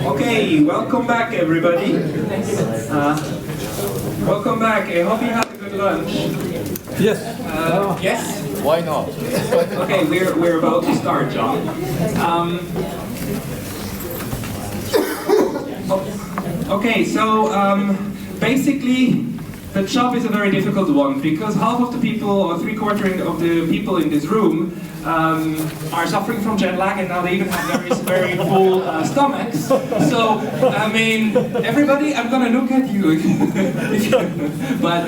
Okay, welcome back everybody. Welcome back. I hope you had a good lunch. Yes. Yes? Why not? Okay, we're about to start, John. Okay, so basically the job is a very difficult one because half of the people, or three-quarters of the people in this room are suffering from jet lag, and now they even have very full stomachs. So, I mean, everybody, I'm gonna look at you. But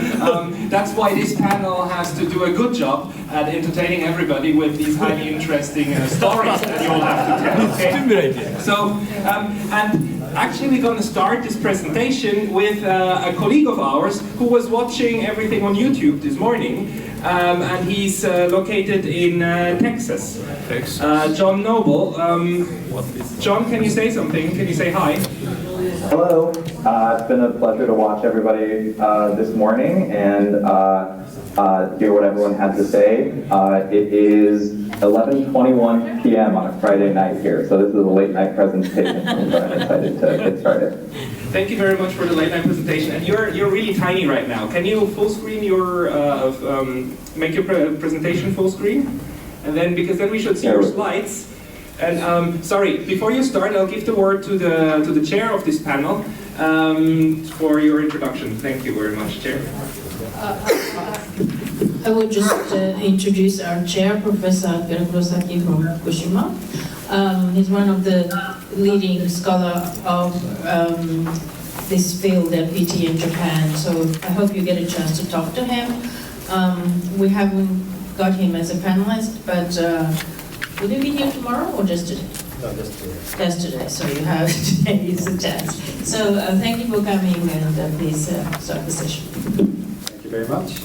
that's why this panel has to do a good job at entertaining everybody with these highly interesting stories that you all have to tell. Okay? So, and actually we're gonna start this presentation with a colleague of ours who was watching everything on YouTube this morning. And he's located in Texas. John Noble. John, can you say something? Can you say hi? Hello. It's been a pleasure to watch everybody this morning and hear what everyone had to say. It is 11:21 p.m. on a Friday night here, so this is a late night presentation. I'm excited to get started. Thank you very much for the late night presentation. And you're really tiny right now. Can you full screen your make your presentation full screen? And then because then we should see your slides. And sorry, before you start, I'll give the word to the chair of this panel for your introduction. Thank you very much, Chair. I will just introduce our chair, Professor Kurosaki from Fukushima. He's one of the leading scholar of this field at PT in Japan, so I hope you get a chance to talk to him. We haven't got him as a panelist, but will he be here tomorrow or just today? No, just today. Just today, so you have today is a chance. So thank you for coming, and please start the session. Thank you very much.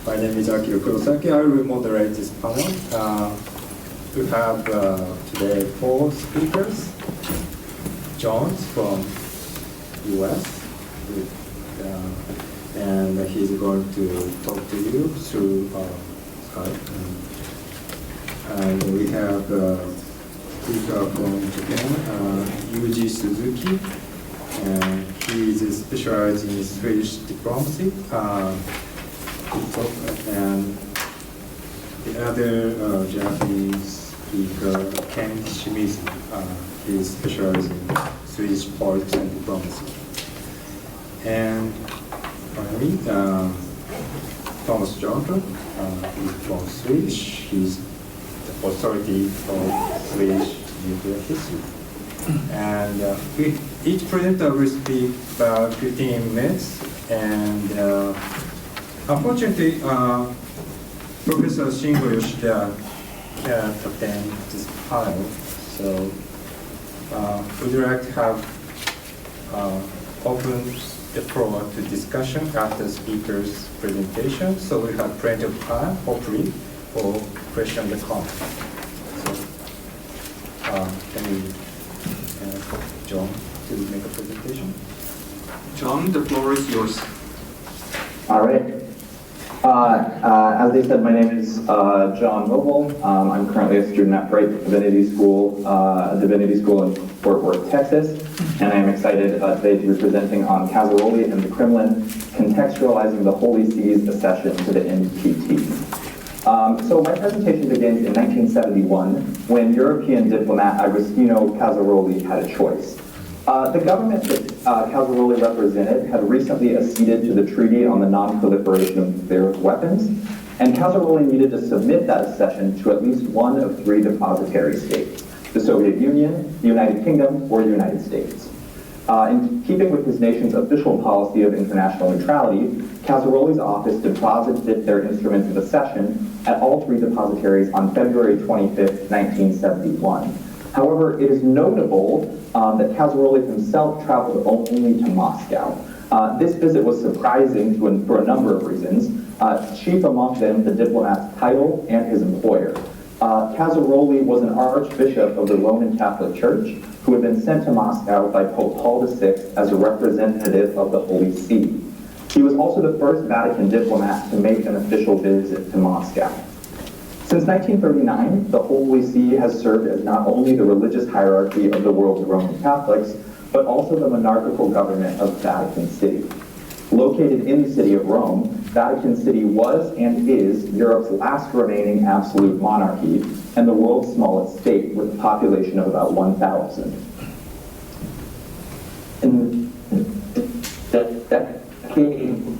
My name is Akira Kurosaki. I will moderate this panel. We have today 4 speakers. John from US, and he's going to talk to you through Skype. And we have a speaker from Japan, Yuji Suzuki, and he is specialized in Swedish diplomacy. And the other Japanese speaker, Shimizu, he is specialized in Swedish politics and diplomacy. And finally, Thomas Jonter, he's from Swedish. He's the authority of Swedish nuclear history. And each presenter will speak about 15 minutes. And unfortunately, Professor Shingo Yoshida can't attend this panel, so would you like to have open the floor to discussion after the speaker's presentation, so we have plenty of time, hopefully, for questions and comments. So, can we ask John to make a presentation? John, the floor is yours. All right. As they said, my name is John Noble. I'm currently a student at Divinity School in Fort Worth, Texas, and I am excited today to be presenting on Casseroli and the Kremlin, contextualizing the Holy See's accession to the NPT. So my presentation begins in 1971, when European diplomat Agostino Casseroli had a choice. The government that Casseroli represented had recently acceded to the Treaty on the Non-Proliferation of Nuclear Weapons, and Casseroli needed to submit that accession to at least one of 3 depositary states: the Soviet Union, the United Kingdom, or the United States. In keeping with his nation's official policy of international neutrality, Casseroli's office deposited their instruments of accession at all 3 depositaries on February 25th, 1971. However, it is notable that Casseroli himself traveled only to Moscow. This visit was surprising for a number of reasons, chief among them the diplomat's title and his employer. Casseroli was an archbishop of the Roman Catholic Church who had been sent to Moscow by Pope Paul VI as a representative of the Holy See. He was also the first Vatican diplomat to make an official visit to Moscow. Since 1939, the Holy See has served as not only the religious hierarchy of the world's Roman Catholics, but also the monarchical government of Vatican City. Located in the city of Rome, Vatican City was and is Europe's last remaining absolute monarchy and the world's smallest state with a population of about 1,000. In the decade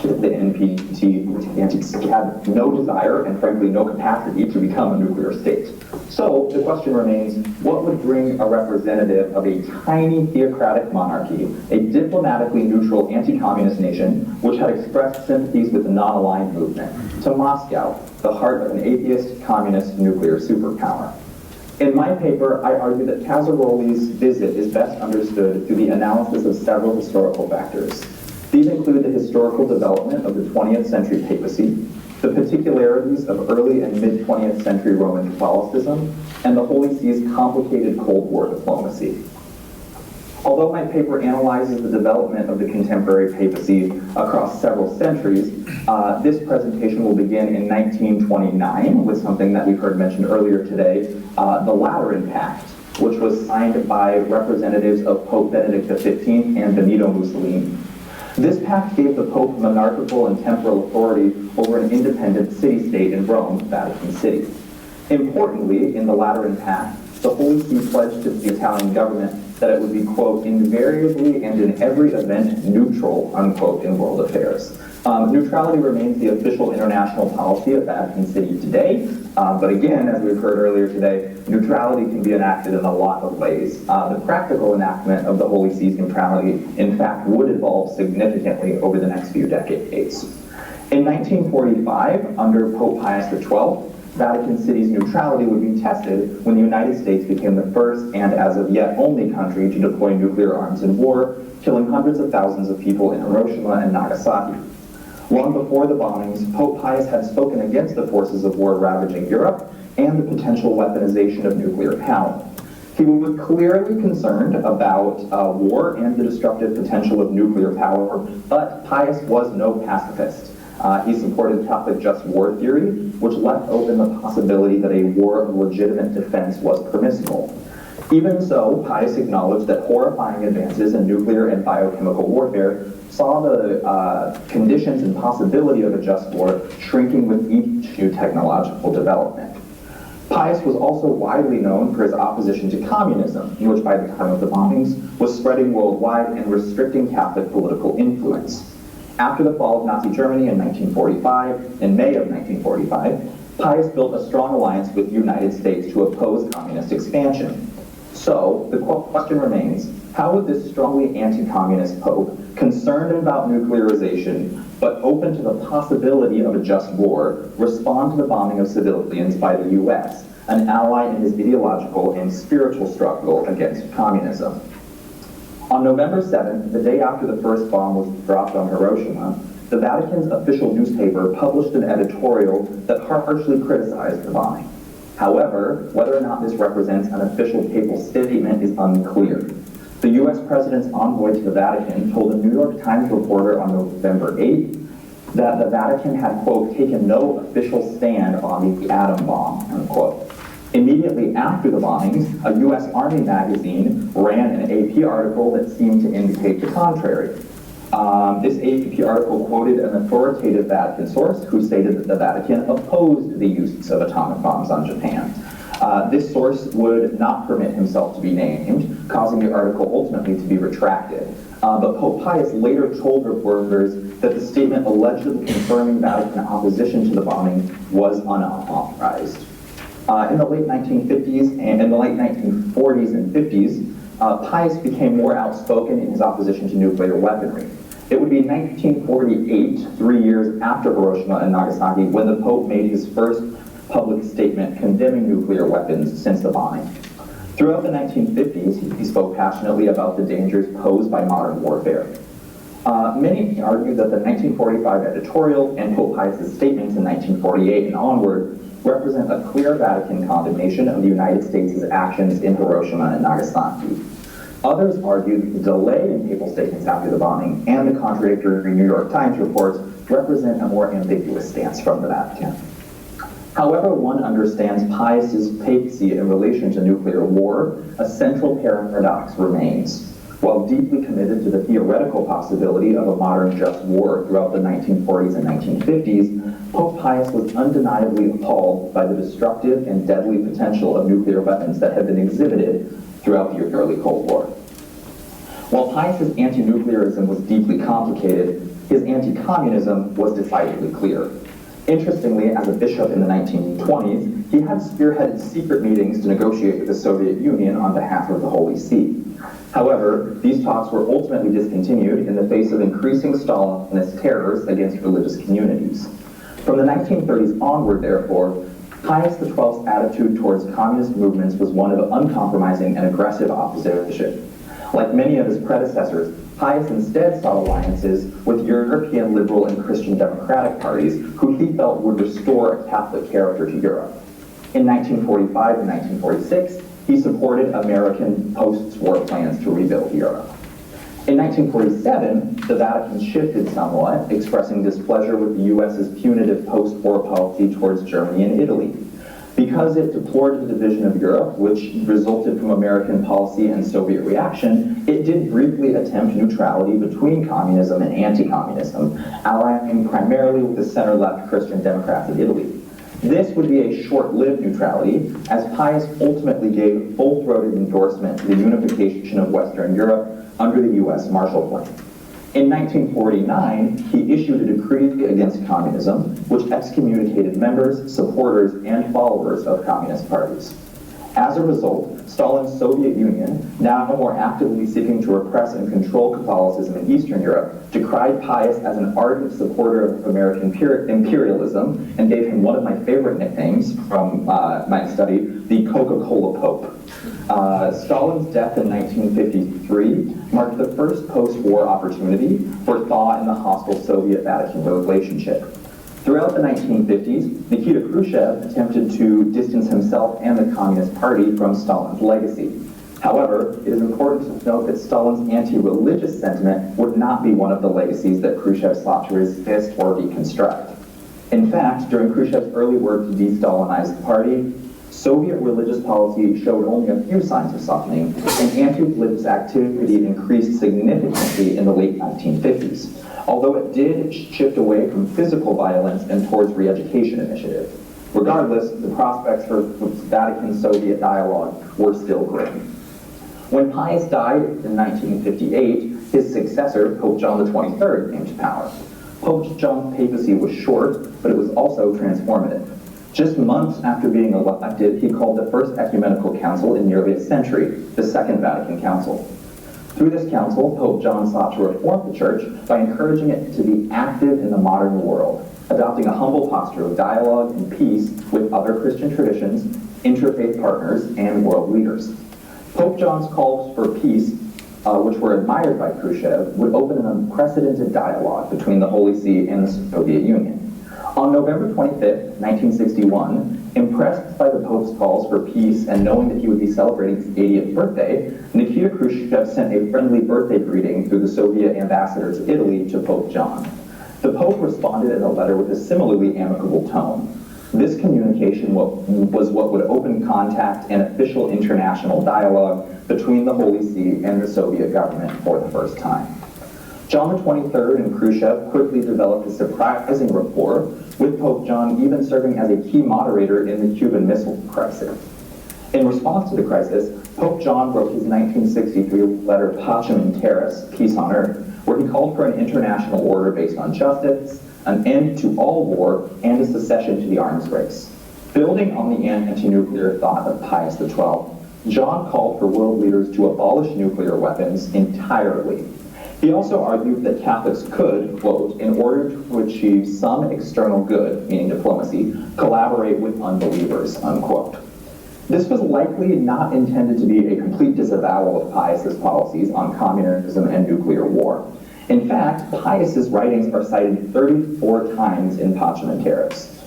the NPT had no desire and frankly no capacity to become a nuclear state. So the question remains, what would bring a representative of a tiny theocratic monarchy, a diplomatically neutral anti-communist nation, which had expressed sympathies with the non-aligned movement, to Moscow, the heart of an atheist, communist, nuclear superpower? In my paper, I argue that Casaroli's visit is best understood through the analysis of several historical factors. These include the historical development of the 20th century papacy, the particularities of early and mid-20th century Roman Catholicism, and the Holy See's complicated Cold War diplomacy. Although my paper analyzes the development of the contemporary papacy across several centuries, this presentation will begin in 1929 with something that we've heard mentioned earlier today, the Lateran Pact, which was signed by representatives of Pope Benedict XV and Benito Mussolini. This pact gave the Pope monarchical and temporal authority over an independent city-state in Rome, Vatican City. Importantly, in the Lateran Pact, the Holy See pledged to the Italian government that it would be, quote, invariably and in every event neutral, unquote, in world affairs. Neutrality remains the official international policy of Vatican City today, but again, as we've heard earlier today, neutrality can be enacted in a lot of ways. The practical enactment of the Holy See's neutrality, in fact, would evolve significantly over the next few decades. In 1945, under Pope Pius XII, Vatican City's neutrality would be tested when the United States became the first and as of yet only country to deploy nuclear arms in war, killing hundreds of thousands of people in Hiroshima and Nagasaki. Long before the bombings, Pope Pius had spoken against the forces of war ravaging Europe and the potential weaponization of nuclear power. He was clearly concerned about war and the destructive potential of nuclear power, but Pius was no pacifist. He supported Catholic just war theory, which left open the possibility that a war of legitimate defense was permissible. Even so, Pius acknowledged that horrifying advances in nuclear and biochemical warfare saw the conditions and possibility of a just war shrinking with each new technological development. Pius was also widely known for his opposition to communism, which by the time of the bombings was spreading worldwide and restricting Catholic political influence. After the fall of Nazi Germany in 1945, in May of 1945, Pius built a strong alliance with the United States to oppose communist expansion. So, the question remains, how would this strongly anti-communist Pope, concerned about nuclearization, but open to the possibility of a just war, respond to the bombing of civilians by the US, an ally in his ideological and spiritual struggle against communism? On November 7th, the day after the first bomb was dropped on Hiroshima, the Vatican's official newspaper published an editorial that harshly criticized the bombing. However, whether or not this represents an official papal statement is unclear. The US President's envoy to the Vatican told a New York Times reporter on November 8th that the Vatican had, quote, taken no official stand on the atom bomb, unquote. Immediately after the bombings, a US Army magazine ran an AP article that seemed to indicate the contrary. This AP article quoted an authoritative Vatican source who stated that the Vatican opposed the use of atomic bombs on Japan. This source would not permit himself to be named, causing the article ultimately to be retracted. But Pope Pius later told reporters that the statement allegedly confirming Vatican opposition to the bombing was unauthorized. In the late 1950s and in the late 1940s and 50s, Pius became more outspoken in his opposition to nuclear weaponry. It would be 1948, 3 years after Hiroshima and Nagasaki, when the Pope made his first public statement condemning nuclear weapons since the bombing. Throughout the 1950s, he spoke passionately about the dangers posed by modern warfare. Many argue that the 1945 editorial and Pope Pius' statements in 1948 and onward represent a clear Vatican condemnation of the United States' actions in Hiroshima and Nagasaki. Others argue that the delay in papal statements after the bombing and the contradictory New York Times reports represent a more ambiguous stance from the Vatican. However one understands Pius's papacy in relation to nuclear war, a central paradox remains. While deeply committed to the theoretical possibility of a modern just war throughout the 1940s and 1950s, Pope Pius was undeniably appalled by the destructive and deadly potential of nuclear weapons that had been exhibited throughout the early Cold War. While Pius's anti-nuclearism was deeply complicated, his anti-communism was decidedly clear. Interestingly, as a bishop in the 1920s, he had spearheaded secret meetings to negotiate with the Soviet Union on behalf of the Holy See. However, these talks were ultimately discontinued in the face of increasing Stalinist terrors against religious communities. From the 1930s onward, therefore, Pius XII's attitude towards communist movements was one of uncompromising and aggressive opposition. Like many of his predecessors, Pius instead sought alliances with European liberal and Christian democratic parties who he felt would restore a Catholic character to Europe. In 1945 and 1946, he supported American post-war plans to rebuild Europe. In 1947, the Vatican shifted somewhat, expressing displeasure with the U.S.'s punitive post-war policy towards Germany and Italy. Because it deplored the division of Europe, which resulted from American policy and Soviet reaction, it did briefly attempt neutrality between communism and anti-communism, allying primarily with the center-left Christian Democrats of Italy. This would be a short-lived neutrality, as Pius ultimately gave full-throated endorsement to the unification of Western Europe under the U.S. Marshall Plan. In 1949, he issued a decree against communism, which excommunicated members, supporters, and followers of communist parties. As a result, Stalin's Soviet Union, now more actively seeking to repress and control Catholicism in Eastern Europe, decried Pius as an ardent supporter of American imperialism and gave him one of my favorite nicknames from my study, the Coca-Cola Pope. Stalin's death in 1953 marked the first post-war opportunity for thaw in the hostile Soviet-Vatican relationship. Throughout the 1950s, Nikita Khrushchev attempted to distance himself and the Communist Party from Stalin's legacy. However, it is important to note that Stalin's anti-religious sentiment would not be one of the legacies that Khrushchev sought to resist or deconstruct. In fact, during Khrushchev's early work to de-Stalinize the party, Soviet religious policy showed only a few signs of softening, and anti-religious activity increased significantly in the late 1950s, although it did shift away from physical violence and towards re-education initiatives. Regardless, the prospects for Vatican-Soviet dialogue were still grim. When Pius died in 1958, his successor, Pope John XXIII, came to power. Pope John's papacy was short, but it was also transformative. Just months after being elected, he called the first ecumenical council in nearly a century, the Second Vatican Council. Through this council, Pope John sought to reform the Church by encouraging it to be active in the modern world, adopting a humble posture of dialogue and peace with other Christian traditions, interfaith partners, and world leaders. Pope John's calls for peace, which were admired by Khrushchev, would open an unprecedented dialogue between the Holy See and the Soviet Union. On November 25, 1961, impressed by the Pope's calls for peace and knowing that he would be celebrating his 80th birthday, Nikita Khrushchev sent a friendly birthday greeting through the Soviet ambassador to Italy to Pope John. The Pope responded in a letter with a similarly amicable tone. This communication was what would open contact and official international dialogue between the Holy See and the Soviet government for the first time. John XXIII and Khrushchev quickly developed a surprising rapport, with Pope John even serving as a key moderator in the Cuban Missile Crisis. In response to the crisis, Pope John wrote his 1963 letter Pacem in Terris, Peace on Earth, where he called for an international order based on justice, an end to all war, and a cessation to the arms race. Building on the anti-nuclear thought of Pius XII, John called for world leaders to abolish nuclear weapons entirely. He also argued that Catholics could, quote, in order to achieve some external good, meaning diplomacy, collaborate with unbelievers, unquote. This was likely not intended to be a complete disavowal of Pius's policies on communism and nuclear war. In fact, Pius's writings are cited 34 times in Pacem in Terris.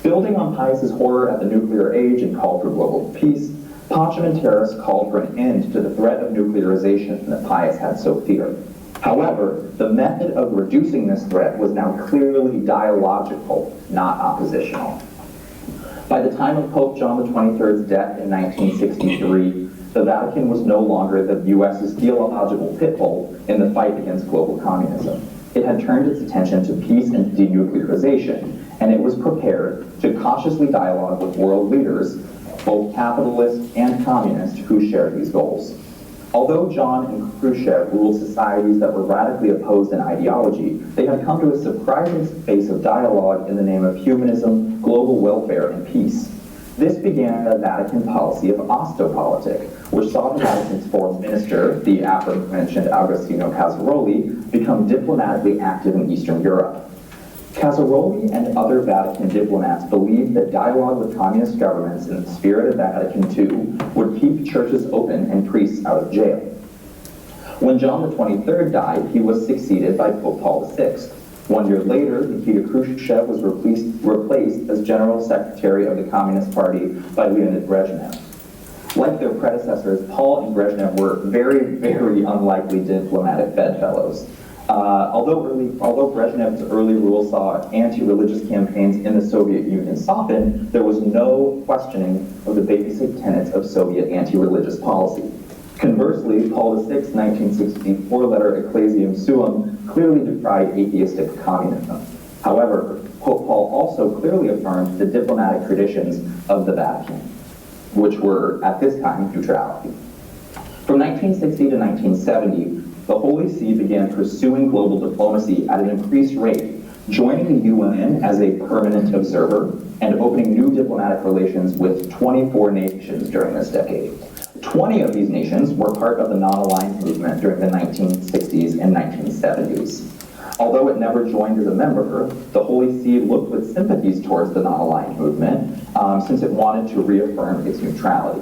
Building on Pius's horror at the nuclear age and call for global peace, Pacem in Terris called for an end to the threat of of nuclearization that Pius had so feared. However, the method of reducing this threat was now clearly dialogical, not oppositional. By the time of Pope John XXIII's death in 1963, the Vatican was no longer the US's theological pitbull in the fight against global communism. It had turned its attention to peace and denuclearization, and it was prepared to cautiously dialogue with world leaders, both capitalist and communist, who shared these goals. Although John and Khrushchev ruled societies that were radically opposed in ideology, they had come to a surprising space of dialogue in the name of humanism, global welfare, and peace. This began a Vatican policy of Ostopolitik, which saw the Vatican's foreign minister, the aforementioned Agostino Casaroli, become diplomatically active in Eastern Europe. Casaroli and other Vatican diplomats believed that dialogue with communist governments in the spirit of Vatican II would keep churches open and priests out of jail. When John XXIII died, he was succeeded by Pope Paul VI. 1 year later, Nikita Khrushchev was replaced as General Secretary of the Communist Party by Leonid Brezhnev. Like their predecessors, Paul and Brezhnev were very, very unlikely diplomatic bedfellows. Although Brezhnev's early rule saw anti-religious campaigns in the Soviet Union soften, there was no questioning of the basic tenets of Soviet anti-religious policy. Conversely, Paul VI's 1964 letter Ecclesiam Suum clearly decried atheistic communism. However, Pope Paul also clearly affirmed the diplomatic traditions of the Vatican, which were, at this time, neutrality. From 1960 to 1970, the Holy See began pursuing global diplomacy at an increased rate, joining the UN as a permanent observer and opening new diplomatic relations with 24 nations during this decade. 20 of these nations were part of the non-aligned movement during the 1960s and 1970s. Although it never joined as a member, the Holy See looked with sympathies towards the non-aligned movement since it wanted to reaffirm its neutrality.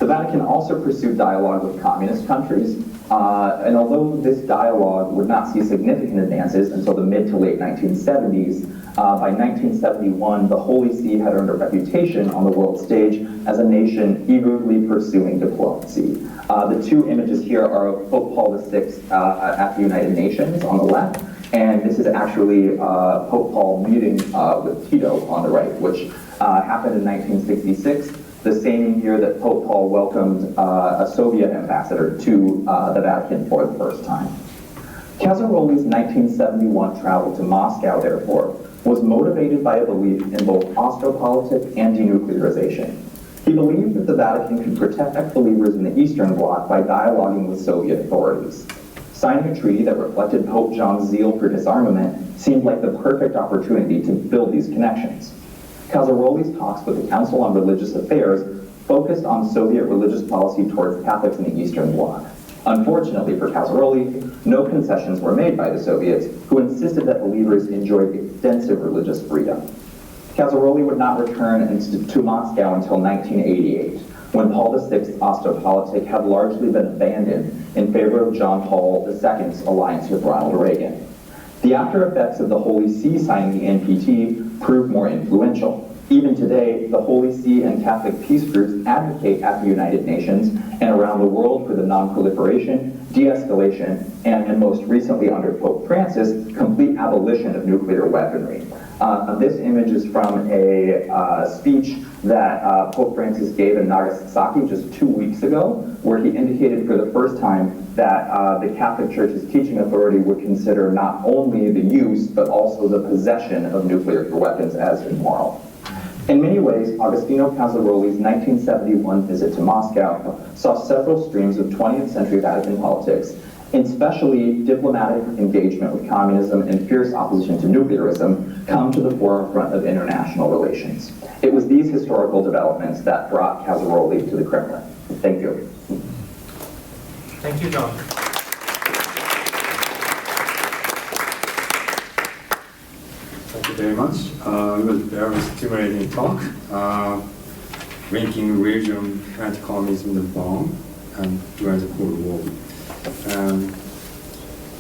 The Vatican also pursued dialogue with communist countries, and although this dialogue would not see significant advances until the mid to late 1970s, by 1971, the Holy See had earned a reputation on the world stage as a nation eagerly pursuing diplomacy. The two images here are of Pope Paul VI at the United Nations on the left, and this is actually Pope Paul meeting with Tito on the right, which happened in 1966. The same year that Pope Paul welcomed a Soviet ambassador to the Vatican for the first time. Casaroli's 1971 travel to Moscow, therefore, was motivated by a belief in both Ostopolitik and denuclearization. He believed that the Vatican could protect believers in the Eastern Bloc by dialoguing with Soviet authorities. Signing a treaty that reflected Pope John's zeal for disarmament seemed like the perfect opportunity to build these connections. Casaroli's talks with the Council on Religious Affairs focused on Soviet religious policy towards Catholics in the Eastern Bloc. Unfortunately for Casaroli, no concessions were made by the Soviets, who insisted that believers enjoyed extensive religious freedom. Casaroli would not return to Moscow until 1988, when Paul VI's Ostopolitik had largely been abandoned in favor of John Paul II's alliance with Ronald Reagan. The after effects of the Holy See signing the NPT proved more influential. Even today, the Holy See and Catholic peace groups advocate at the United Nations and around the world for the non-proliferation, de-escalation, and most recently under Pope Francis, complete abolition of nuclear weaponry. This image is from a speech that Pope Francis gave in Nagasaki just 2 weeks ago, where he indicated for the first time that the Catholic Church's teaching authority would consider not only the use, but also the possession of nuclear weapons as immoral. In many ways, Agostino Casaroli's 1971 visit to Moscow saw several streams of 20th century Vatican politics, especially diplomatic engagement with communism and fierce opposition to nuclearism, come to the forefront of international relations. It was these historical developments that brought Casaroli to the Kremlin. Thank you. Thank you, John. Thank you very much. It was a very stimulating talk, linking region anti-communism in Bonn and during the Cold War.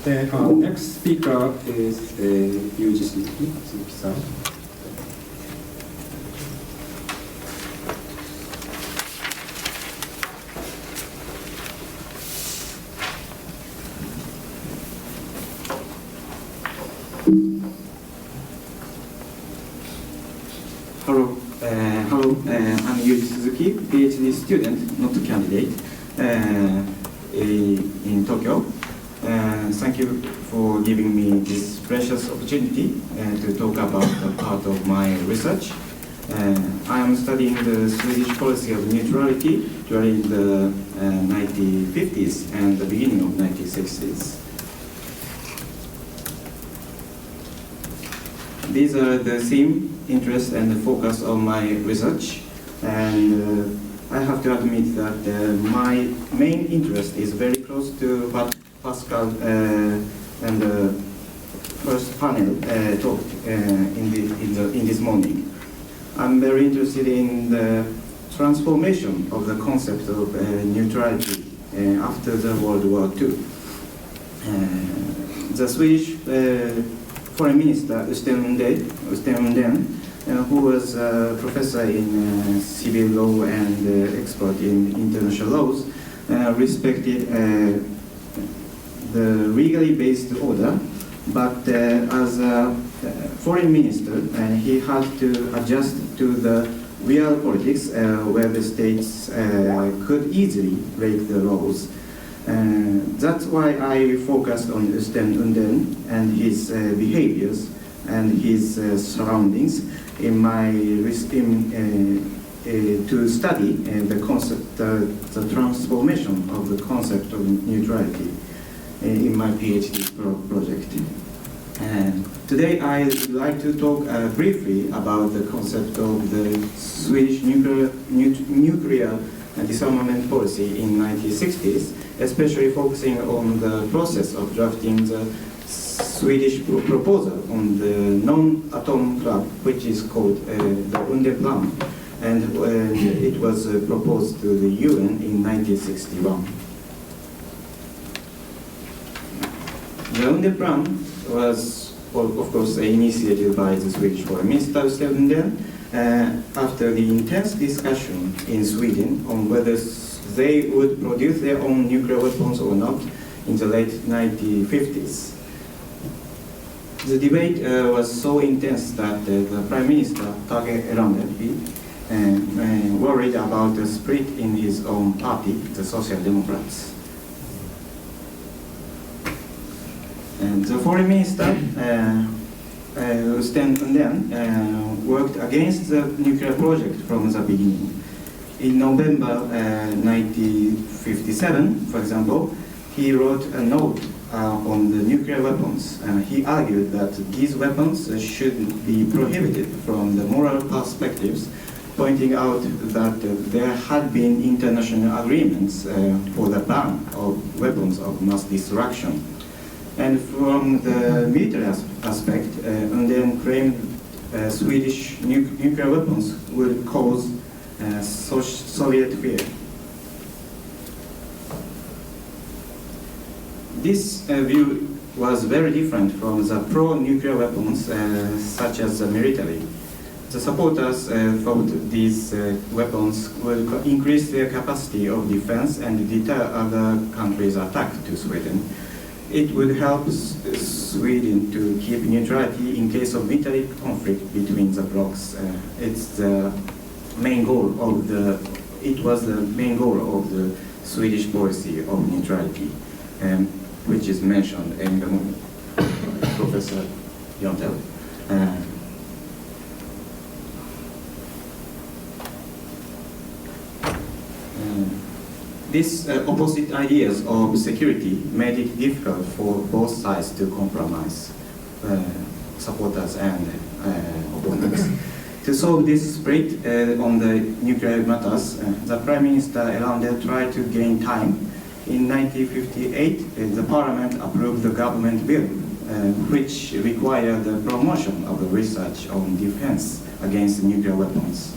The next speaker is Yuji Suzuki-san. Hello, I'm Yuji Suzuki, PhD student, not a candidate, in Tokyo. Thank you for giving me this precious opportunity to talk about a part of my research. I am studying the Swedish policy of neutrality during the 1950s and the beginning of 1960s. These are the theme, interest, and the focus of my research. And I have to admit that my main interest is very close to what Pascal and the first panel talked in this morning. I'm very interested in the transformation of the concept of neutrality after the World War II. The Swedish Foreign Minister Östen Undén, who was a professor in civil law and expert in international laws, respected the legally based order, but as a foreign minister, he had to adjust to the real politics where the states could easily break the laws. That's why I focused on Östen Undén and his behaviors and his surroundings in my to study the concept, the transformation of the concept of neutrality in my PhD project. And today I would like to talk briefly about the concept of the Swedish nuclear disarmament policy in 1960s, especially focusing on the process of drafting the Swedish proposal on the non-atom club, which is called the Undén Plan, and it was proposed to the UN in 1961. The Undén Plan was, of course, initiated by the Swedish Foreign Minister Östen Undén after the intense discussion in Sweden on whether they would produce their own nuclear weapons or not in the late 1950s. The debate was so intense that the Prime Minister, Tage Erlander, worried about a split in his own party, the Social Democrats. And the Foreign Minister, Östen Undén, worked against the nuclear project from the beginning. In November 1957, for example, he wrote a note on the nuclear weapons. He argued that these weapons should be prohibited from the moral perspectives, pointing out that there had been international agreements for the ban of weapons of mass destruction. And from the military aspect, Undén claimed Swedish nuclear weapons would cause Soviet fear. This view was very different from the pro-nuclear weapons, such as the military. The supporters thought these weapons will increase their capacity of defense and deter other countries' attack to Sweden. It would help Sweden to keep neutrality in case of military conflict between the blocs. It was the main goal of the Swedish policy of neutrality, which is mentioned in the Professor Jonter. These opposite ideas of security made it difficult for both sides to compromise, supporters and opponents. To solve this split on the nuclear matters, the Prime Minister Erlander tried to gain time. In 1958, the Parliament approved the government bill, which required the promotion of the research on defense against nuclear weapons.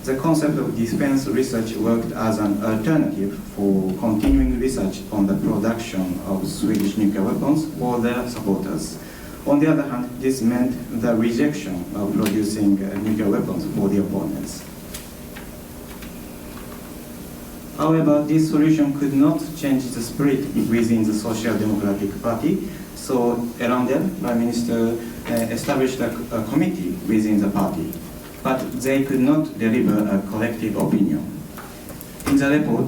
The concept of defense research worked as an alternative for continuing research on the production of Swedish nuclear weapons for their supporters. On the other hand, this meant the rejection of producing nuclear weapons for the opponents. However, this solution could not change the spirit within the Social Democratic Party, So around them, Prime Minister established a committee within the party, but they could not deliver a collective opinion. In the report,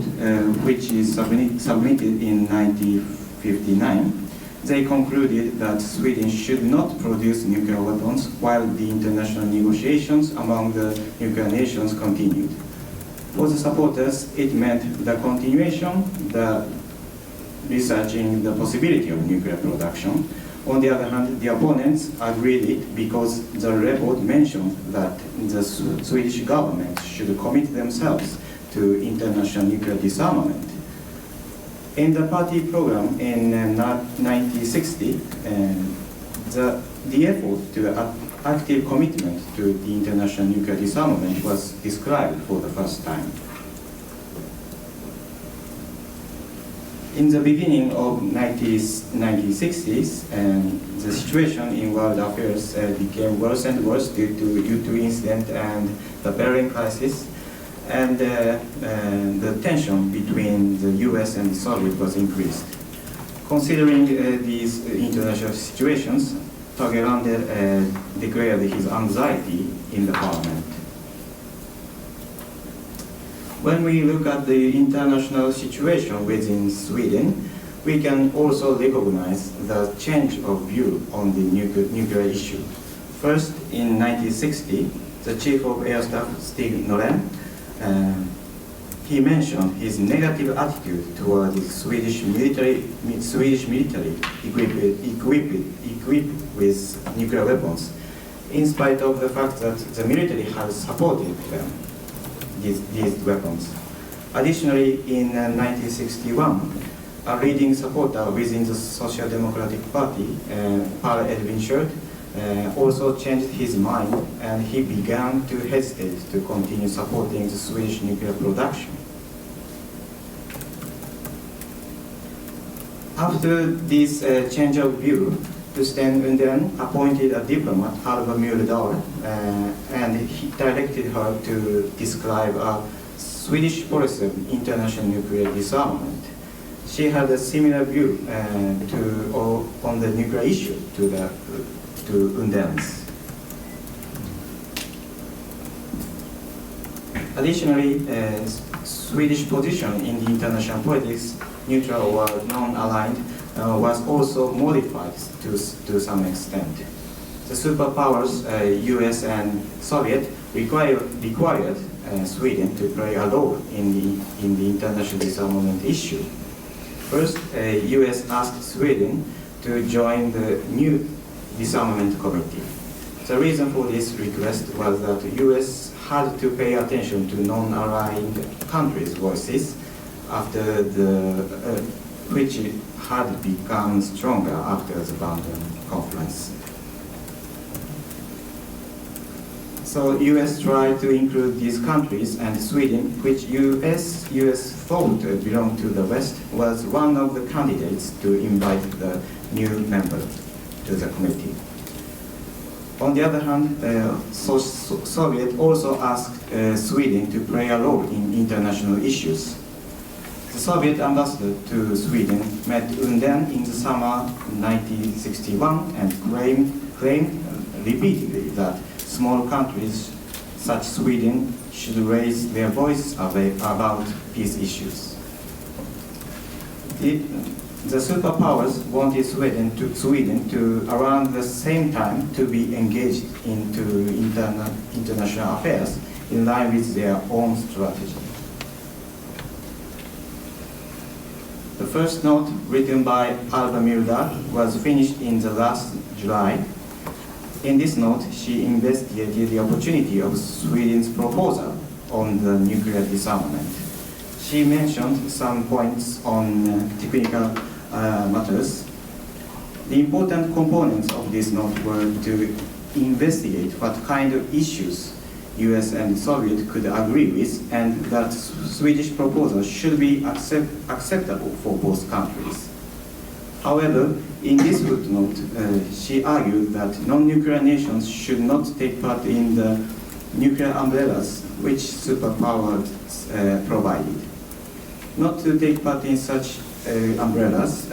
which is submitted in 1959, they concluded that Sweden should not produce nuclear weapons while the international negotiations among the nuclear nations continued. For the supporters, it meant the continuation, the researching the possibility of nuclear production. On the other hand, the opponents agreed it because the report mentioned that the Swedish government should commit themselves to international nuclear disarmament. In the party program in 1960, the effort to active commitment to the international nuclear disarmament was described for the first time. In the beginning of 1960s, the situation in world affairs became worse and worse due to U2 incident and the Berlin crisis, and the tension between the US and the Soviet was increased. Considering these international situations, Talleyrand declared his anxiety in the parliament. When we look at the international situation within Sweden, we can also recognize the change of view on the nuclear issue. First, in 1960, the Chief of Air Staff, Stig Norén, he mentioned his negative attitude toward the Swedish military equipped with nuclear weapons, in spite of the fact that the military has supported them, these weapons. Additionally, in 1961, a leading supporter within the Social Democratic Party, Per Edvin Sköld, also changed his mind, and he began to hesitate to continue supporting the Swedish nuclear production. After this change of view, Sten Undén appointed a diplomat, Alva Myrdal, and he directed her to describe a Swedish policy of international nuclear disarmament. She had a similar view on the nuclear issue to Undén's. Additionally, Swedish position in the international politics, neutral or non-aligned, was also modified to some extent. The superpowers, US and Soviet, required Sweden to play a role in the international disarmament issue. First, US asked Sweden to join the new disarmament committee. The reason for this request was that the US had to pay attention to non-aligned countries' voices after which had become stronger after the London conference. So US tried to include these countries, and Sweden, which US thought belonged to the West, was one of the candidates to invite the new member to the committee. On the other hand, Soviet also asked Sweden to play a role in international issues. The Soviet ambassador to Sweden met Undén in the summer 1961 and claimed repeatedly that small countries such as Sweden should raise their voice about peace issues. The superpowers wanted Sweden to around the same time to be engaged into international affairs in line with their own strategy. The first note written by Alva Myrdal was finished in the last July. In this note, she investigated the opportunity of Sweden's proposal on the nuclear disarmament. She mentioned some points on technical matters. The important components of this note were to investigate what kind of issues US and Soviet could agree with, and that Swedish proposal should be acceptable for both countries. However, in this footnote, she argued that non-nuclear nations should not take part in the nuclear umbrellas which superpowers provided. Not to take part in such umbrellas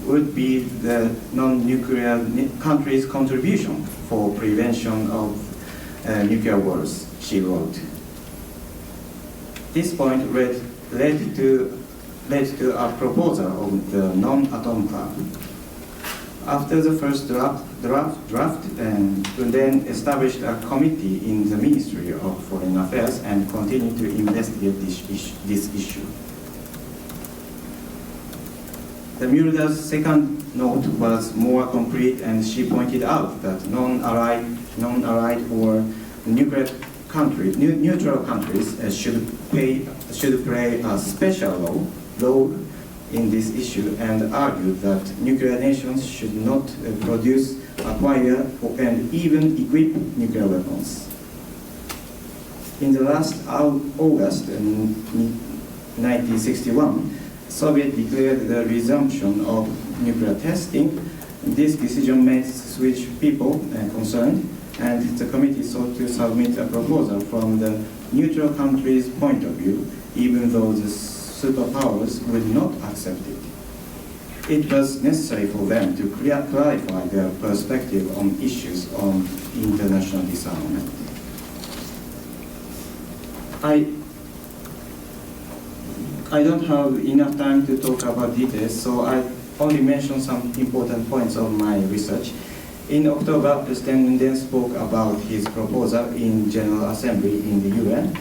would be the non-nuclear countries' contribution for prevention of nuclear wars, she wrote. This point led to a proposal of the non-atom club. After the first draft, we then established a committee in the Ministry of Foreign Affairs and continued to investigate this issue. The Mulder's second note was more concrete, and she pointed out that non-allied or neutral countries should play a special role in this issue, and argued that nuclear nations should not produce, acquire, and even equip nuclear weapons. In the last August 1961, Soviet declared the resumption of nuclear testing. This decision made Swedish people concerned, and the committee sought to submit a proposal from the neutral country's point of view, even though the superpowers would not accept it. It was necessary for them to clarify their perspective on issues on international disarmament. I don't have enough time to talk about details, so I only mention some important points of my research. In October, President then spoke about his proposal in General Assembly in the UN.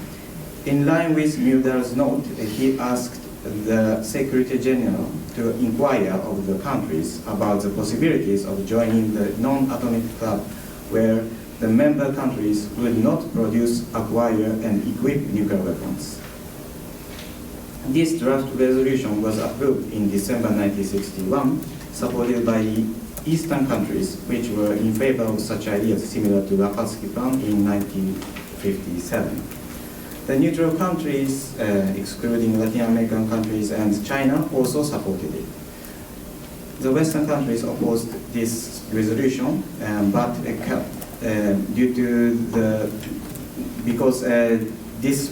In line with Mulder's note, he asked the Secretary General to inquire of the countries about the possibilities of joining the non-atomic club, where the member countries would not produce, acquire, and equip nuclear weapons. This draft resolution was approved in December 1961, supported by Eastern countries, which were in favor of such ideas similar to Rapalski Plan in 1957. The neutral countries, excluding Latin American countries and China, also supported it. The Western countries opposed this resolution, but because this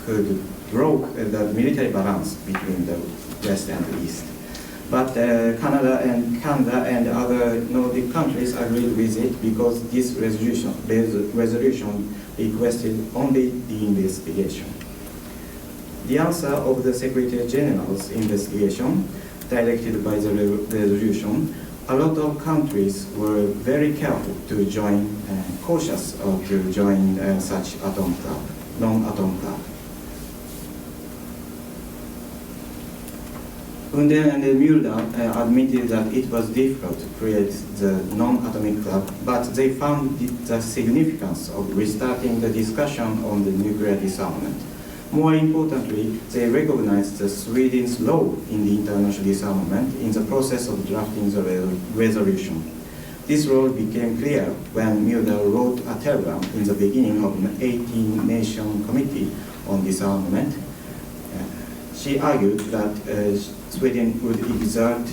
could broke the military balance between the West and the East. But Canada and other Nordic countries agreed with it because this resolution requested only the investigation. The answer of the Secretary General's investigation, directed by the resolution, a lot of countries were very careful to join, cautious to join such atom club, non-atom club. Unden and Mulder admitted that it was difficult to create the non-atomic club, but they found the significance of restarting the discussion on the nuclear disarmament. More importantly, they recognized the Sweden's role in the international disarmament in the process of drafting the resolution. This role became clear when Mulder wrote a telegram in the beginning of an 18-nation committee on disarmament. She argued that Sweden would exert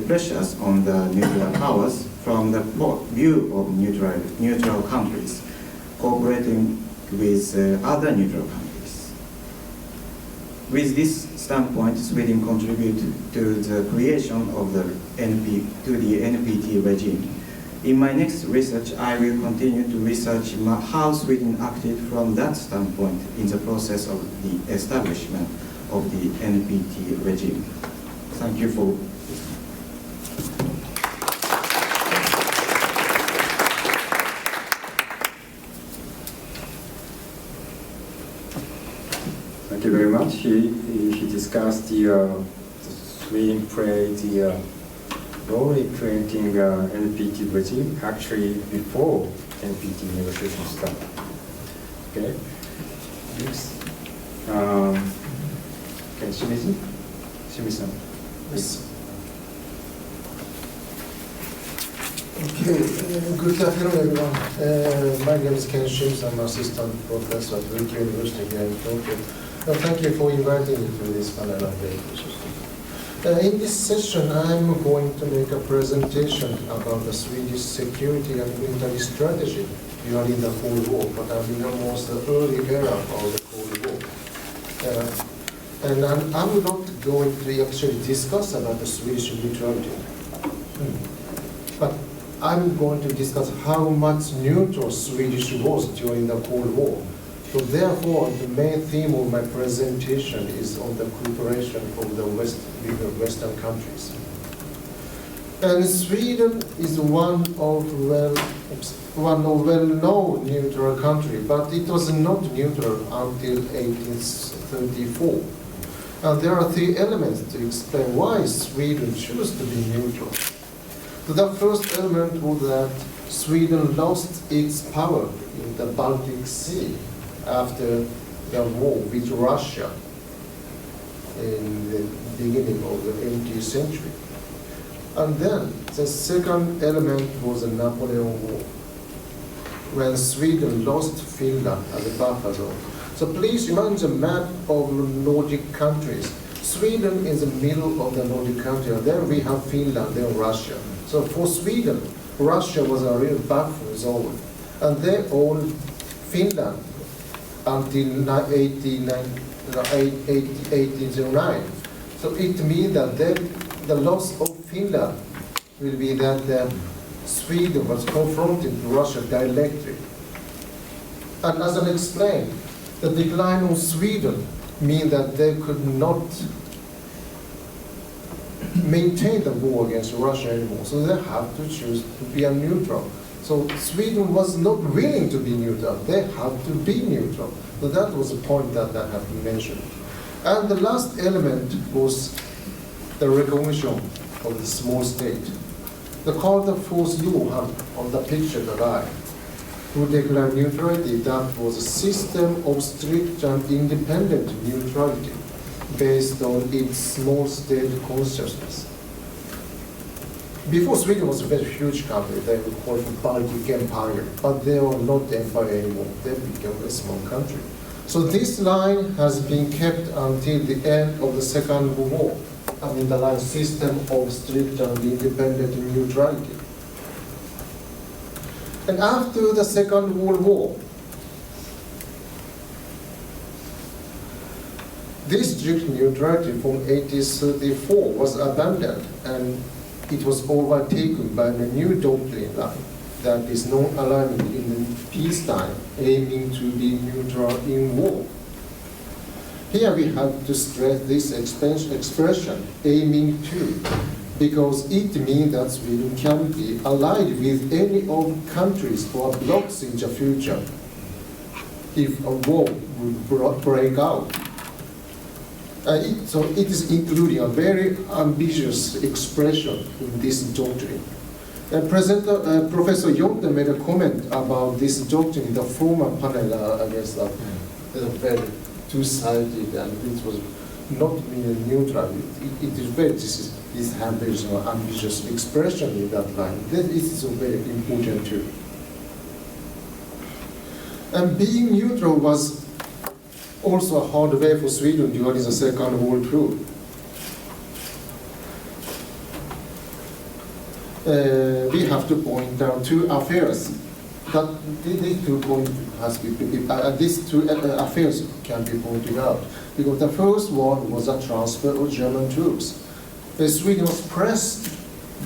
pressures on the nuclear powers from the view of neutral countries, cooperating with other neutral countries. With this standpoint, Sweden contributed to the creation of the NPT regime. In my next research, I will continue to research how Sweden acted from that standpoint in the process of the establishment of the NPT regime. Thank you for listening. Thank you very much. He discussed the Sweden played the role in creating NPT regime actually before NPT negotiations started. Okay. Next. Shimizu? Shimizu. Yes. Okay, good afternoon everyone. My name is Ken Shimizu. I'm assistant professor at Ryukyu University here in Tokyo. Thank you for inviting me to this panel. In this session, I'm going to make a presentation about the Swedish security and military strategy during the Cold War, but I'm in almost the early era of the Cold War. And I'm not going to actually discuss about the Swedish neutrality. But I'm going to discuss how much neutral Swedish was during the Cold War. So therefore, the main theme of my presentation is on the cooperation of the Western countries. And Sweden is one of well-known neutral country, but it was not neutral until 1834. And there are three elements to explain why Sweden chose to be neutral. So the first element was that Sweden lost its power in the Baltic Sea after the war with Russia in the beginning of the 18th century. And then the second element was the Napoleon War, when Sweden lost Finland as a buffer zone. So please imagine the map of Nordic countries. Sweden is the middle of the Nordic country, and then we have Finland, then Russia. So for Sweden, Russia was a real buffer zone, and they owned Finland until 1809. So it means that the loss of Finland will be that Sweden was confronted to Russia directly. And as I explained, the decline of Sweden means that they could not maintain the war against Russia anymore. So they have to choose to be a neutral. So Sweden was not willing to be neutral. They had to be neutral. So that was the point that I have mentioned. And the last element was the recognition of the small state. The Carl IV Johan on the picture that who declared neutrality, that was a system of strict and independent neutrality based on its small state consciousness. Before, Sweden was a very huge country. They were called the Baltic Empire, but they are not the empire anymore. They became a small country. So this line has been kept until the end of the Second World War. I mean, the line system of strict and independent neutrality. And after the Second World War, this strict neutrality from 1834 was abandoned, and it was overtaken by the new doctrine line that is non-alignment in peacetime, aiming to be neutral in war. Here we have to stress this expression, aiming to, because it means that Sweden can be allied with any of countries or blocs in the future if a war would break out. So it is including a very ambitious expression in this doctrine. Professor Jonter made a comment about this doctrine in the former panel against very two-sided, and it was not really neutral. It is very, this ambitious expression in that line. That is very important too. And being neutral was also a hard way for Sweden during the Second World War. We have to point out two affairs. That these 2 points these two affairs can be pointed out. Because the first one was a transfer of German troops. Sweden was pressed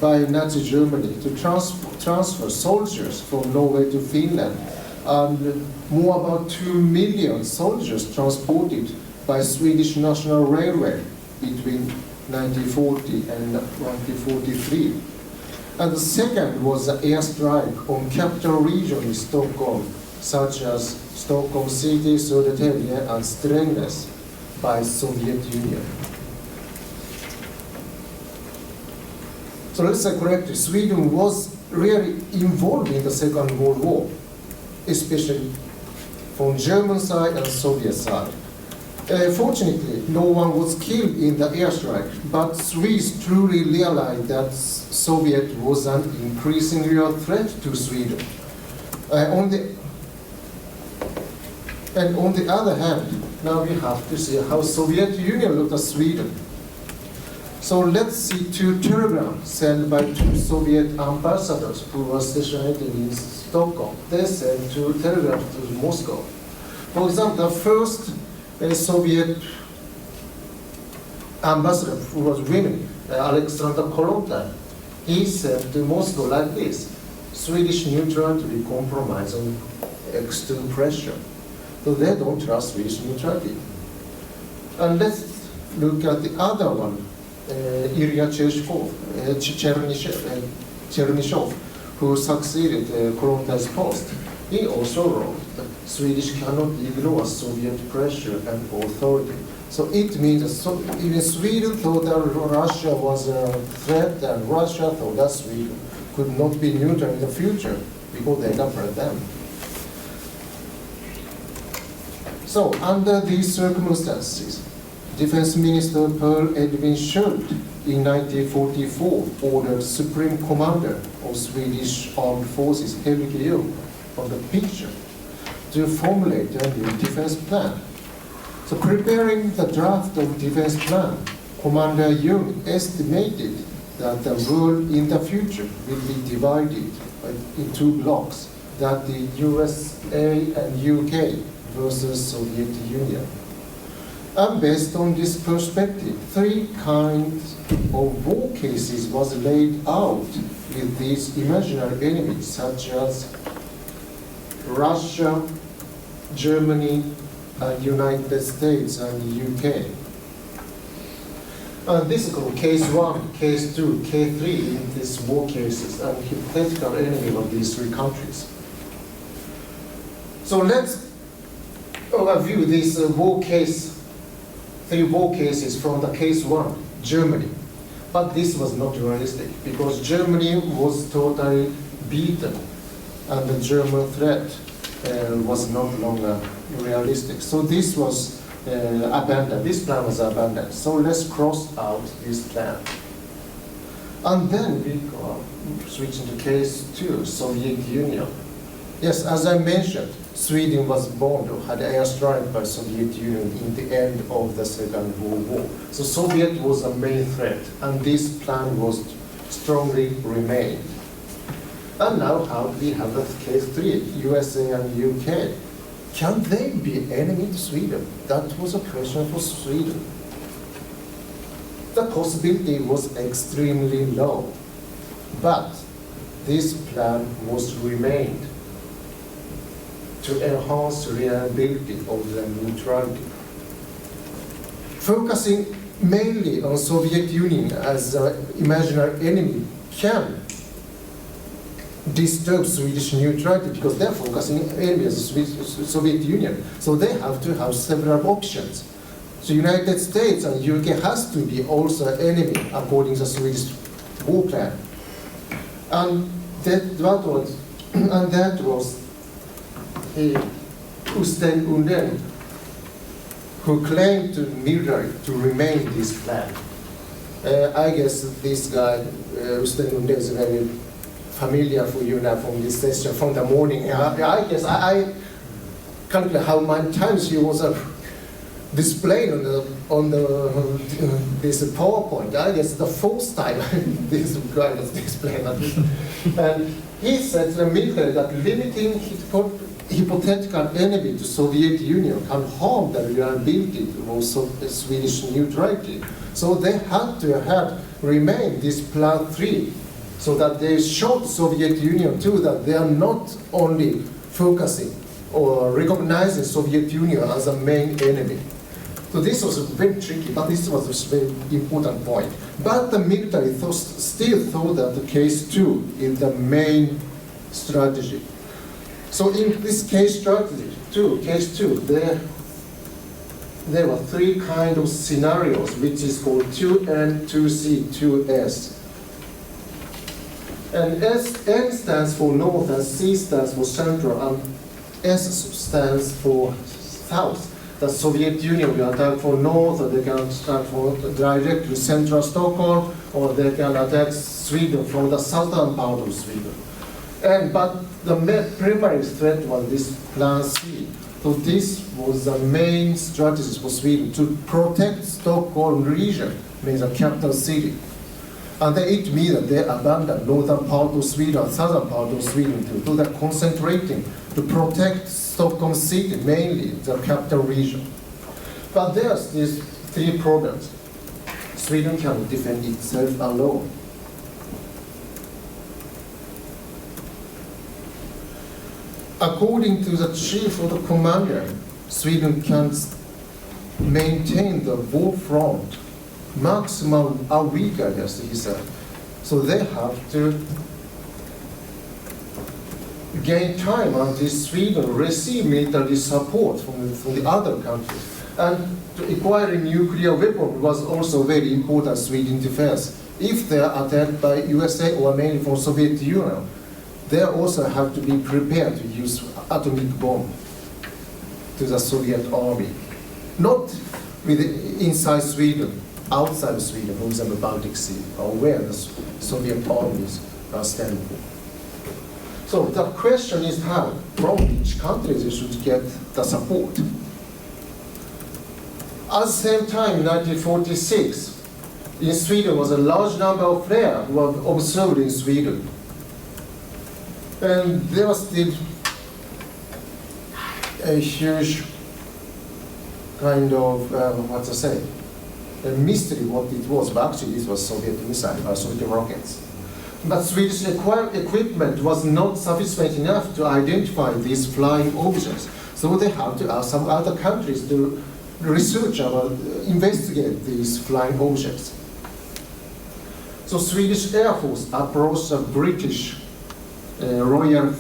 by Nazi Germany to transfer soldiers from Norway to Finland, and more about 2 million soldiers transported by Swedish National Railway between 1940 and 1943. And the second was the airstrike on capital region in Stockholm, such as Stockholm City, Södertälje, and Strängnäs by Soviet Union. So let's say correctly, Sweden was really involved in the Second World War, especially from German side and Soviet side. Fortunately, no one was killed in the airstrike, but Swedes truly realized that Soviet was an increasing real threat to Sweden. On the other hand, now we have to see how Soviet Union looked at Sweden. So let's see 2 telegrams sent by 2 Soviet ambassadors who were stationed in Stockholm. They sent 2 telegrams to Moscow. For example, the first Soviet ambassador who was women, Alexander Kolontai, he said to Moscow like this: Swedish neutrality will compromise on external pressure. So they don't trust Swedish neutrality. And let's look at the other one, Ilya Chernyshov, who succeeded Kollontai's post. He also wrote that Swedish cannot ignore Soviet pressure and authority. So it means that even Sweden thought that Russia was a threat, and Russia thought that Sweden could not be neutral in the future because they governed them. So under these circumstances, Defense Minister Pearl Edwin Sköld in 1944 ordered Supreme Commander of Swedish Armed Forces Helge Ljung on the picture to formulate a new defense plan. So preparing the draft of defense plan, Commander Ljung estimated that the world in the future will be divided in two blocks, that the USA and UK versus Soviet Union. And based on this perspective, three kinds of war cases was laid out with these imaginary enemies, such as Russia, Germany, United States, and UK. This is called case 1, case 2, case 3 in these war cases, and hypothetical enemy of these three countries. So let's overview these three war cases from the case 1, Germany. But this was not realistic because Germany was totally beaten and the German threat was no longer realistic. So this was abandoned, this plan was abandoned. So let's cross out this plan. And then we go switching to case 2, Soviet Union. Yes, as I mentioned, Sweden was bombed or had airstrike by Soviet Union in the end of the Second World War. So Soviet was a main threat, and this plan was strongly remained. And now how we have the case 3, USA and UK. Can they be enemy to Sweden? That was a question for Sweden. The possibility was extremely low, but this plan was remained to enhance reliability of the neutrality. Focusing mainly on Soviet Union as an imaginary enemy can disturb Swedish neutrality because they're focusing enemy as the Soviet Union. So they have to have several options. So United States and UK has to be also an enemy according to the Swedish war plan. And that was Östen Undén, who claimed to military to remain this plan. I guess this guy, Östen Undén, is very familiar for you now from this session from the morning. I guess I calculate how many times he was displayed on this PowerPoint. I guess the fourth time this guy was displayed. And he said to the military that limiting hypothetical enemy to Soviet Union can harm the reliability of Swedish neutrality. So they had to have remain this plan 3, so that they showed Soviet Union too that they are not only focusing or recognizing Soviet Union as a main enemy. So this was very tricky, but this was a very important point. But the military still thought that the case 2 is the main strategy. So in this case strategy, case 2, there were 3 kind of scenarios, which is called 2N, 2C, 2S. And N stands for north, and C stands for central, and S stands for south. The Soviet Union will attack from north, or they can attack from directly central Stockholm, or they can attack Sweden from the southern part of Sweden. But the primary threat was this plan C. So this was the main strategy for Sweden, to protect Stockholm region, means the capital city. And then it means that they abandoned northern part of Sweden and southern part of Sweden too. So they're concentrating to protect Stockholm city, mainly the capital region. But there's these 3 problems. Sweden can defend itself alone. According to the chief of the commander, Sweden can maintain the war front maximum a week, I guess he said. So they have to gain time until Sweden receive military support from the other countries. And to acquire a nuclear weapon was also very important Sweden defense. If they are attacked by USA or mainly from Soviet Union, they also have to be prepared to use atomic bomb to the Soviet army. Not inside Sweden, outside Sweden, for example, Baltic Sea, or where the Soviet armies are standing. So the question is how, from which countries you should get the support. At the same time, in 1946, in Sweden was a large number of flares who were observed in Sweden. And there was still a huge kind of, a mystery what it was, but actually this was Soviet missile, Soviet rockets. But Swedish equipment was not sufficient enough to identify these flying objects. So they have to ask some other countries to research about, investigate these flying objects. So Swedish Air Force approached the British Royal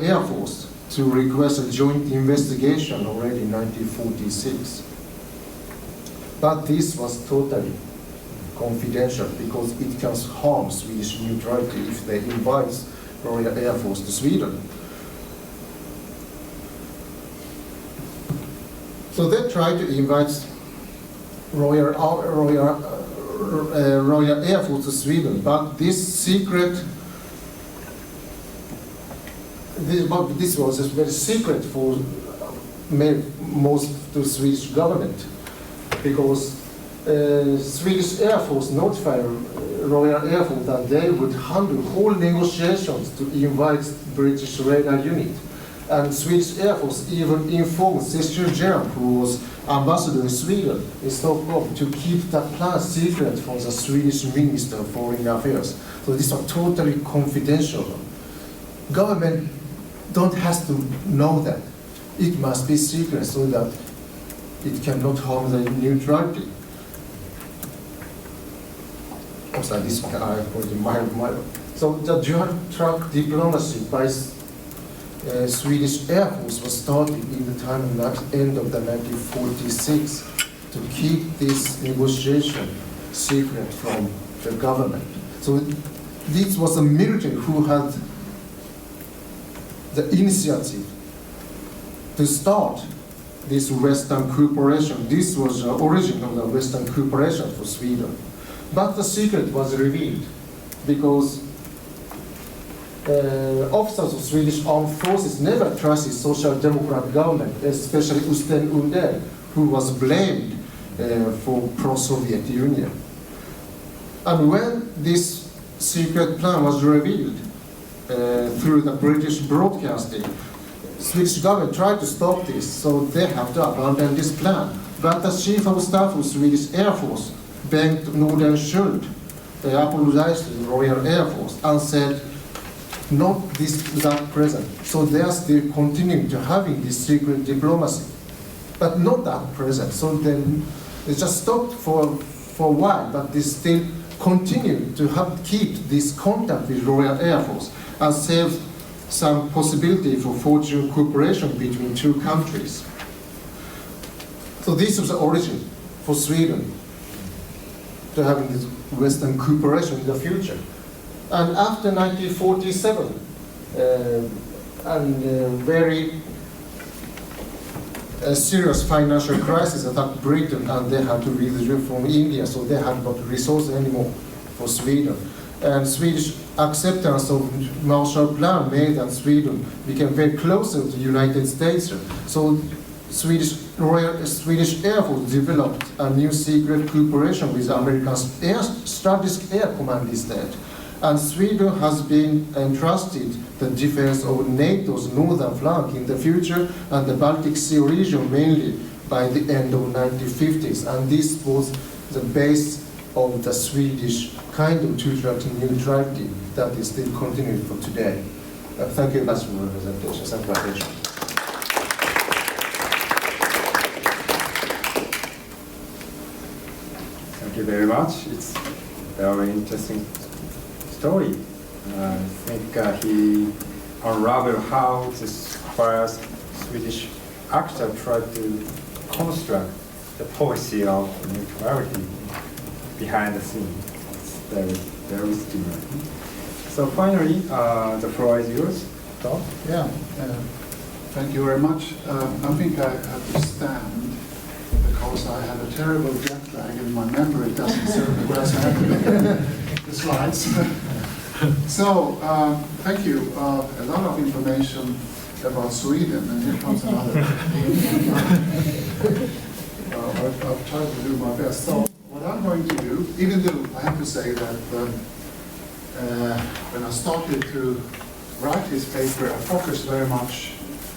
Air Force to request a joint investigation already in 1946. But this was totally confidential because it can harm Swedish neutrality if they invite Royal Air Force to Sweden. So they tried to invite Royal Air Force to Sweden, but this secret, this was very secret for most of the Swedish government, because Swedish Air Force notified Royal Air Force that they would handle whole negotiations to invite British radar unit. And Swedish Air Force even informed Sister Germ, who was ambassador in Sweden, in Stockholm, to keep that plan secret from the Swedish Minister of Foreign Affairs. So this was totally confidential. Government don't have to know that. It must be secret so that it cannot harm the neutrality. Also, this I put in my. So the joint track diplomacy by Swedish Air Force was started in the time of end of the 1946 to keep this negotiation secret from the government. So this was a military who had the initiative to start this Western cooperation. This was the origin of the Western cooperation for Sweden. But the secret was revealed because officers of Swedish armed forces never trusted Social Democrat government, especially Östen Undén, who was blamed for pro-Soviet Union. And when this secret plan was revealed through the British broadcasting, Swedish government tried to stop this, so they have to abandon this plan. But the Chief of Staff of Swedish Air Force, Bengt Nordenskiöld, apologized to the Royal Air Force and said, not that present. So they are still continuing to having this secret diplomacy, but not that present. So then they just stopped for a while, but they still continue to keep this contact with Royal Air Force and save some possibility for future cooperation between two countries. So this was the origin for Sweden to having this Western cooperation in the future. And after 1947, very serious financial crisis attacked Britain, and they had to withdraw from India, so they had not resources anymore for Sweden. And Swedish acceptance of Marshall Plan made that Sweden became very closer to the United States. So Swedish Air Force developed a new secret cooperation with American Strategic Air Command instead. And Sweden has been entrusted the defense of NATO's northern flank in the future and the Baltic Sea region mainly by the end of the 1950s. And this was the base of the Swedish kind of neutrality that is still continuing for today. Thank you very much for your presentation. Thank you for attention. Thank you very much. It's a very interesting story. I think he unraveled how this first Swedish actor tried to construct the policy of neutrality behind the scene. It's very stimulating. So finally, the floor is yours, Tom. Yeah, thank you very much. I think I have to stand because I have a terrible jet lag and my memory doesn't serve me as I have to look at the slides. So, thank you. A lot of information about Sweden, and here comes another. I've tried to do my best. So, what I'm going to do, even though I have to say that when I started to write this paper, I focused very much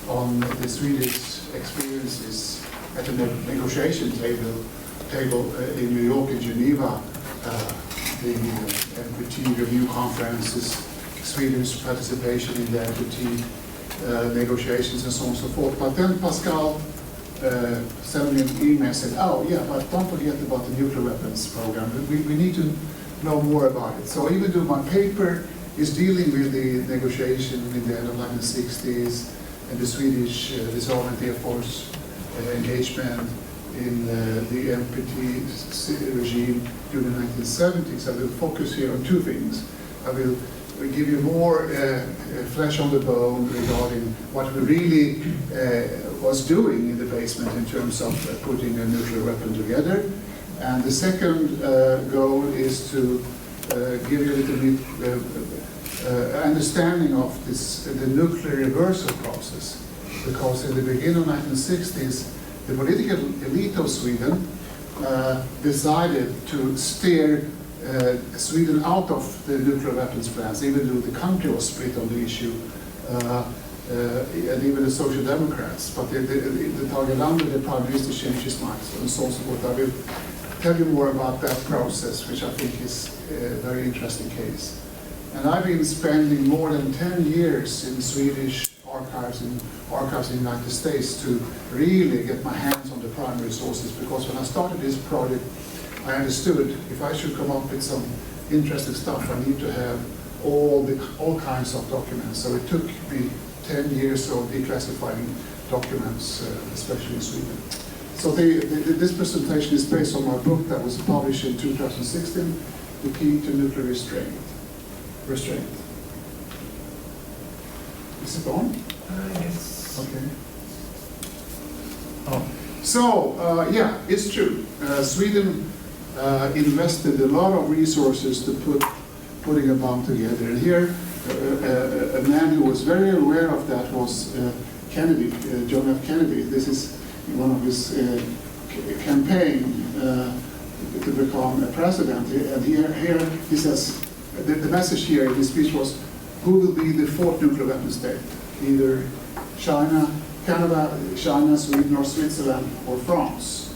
on the Swedish experiences at the negotiation table in New York and Geneva, the NPT review conferences, Sweden's participation in the NPT negotiations and so on and so forth. But then Pascal sent me an email and said, oh yeah, but don't forget about the nuclear weapons program. We need to know more about it. So even though my paper is dealing with the negotiation in the end of 1960s and the Swedish disarmament Air Force engagement in the NPT regime during the 1970s, I will focus here on two things. I will give you more flesh on the bone regarding what we really was doing in the basement in terms of putting a nuclear weapon together. And the second goal is to give you a little bit understanding of the nuclear reversal process. Because in the beginning of 1960s, the political elite of Sweden decided to steer Sweden out of the nuclear weapons plans, even though the country was split on the issue, and even the Social Democrats. But the Tage Erlander, the Prime Minister, changed his mind, and so on and so forth. I will tell you more about that process, which I think is a very interesting case. And I've been spending more than 10 years in Swedish archives in the United States to really get my hands on the primary sources, because when I started this project, I understood if I should come up with some interesting stuff, I need to have all kinds of documents. So it took me 10 years of declassifying documents, especially in Sweden. So this presentation is based on my book that was published in 2016, The Key to Nuclear Restraint. Is it on? Yes. Okay. Oh. So, yeah, it's true. Sweden invested a lot of resources to putting a bomb together. And here, a man who was very aware of that was Kennedy, John F. Kennedy. This is one of his campaign to become a president. And here he says, the message here in his speech was, who will be the fourth nuclear weapon state? Either China, Canada, China, Sweden, or Switzerland, or France.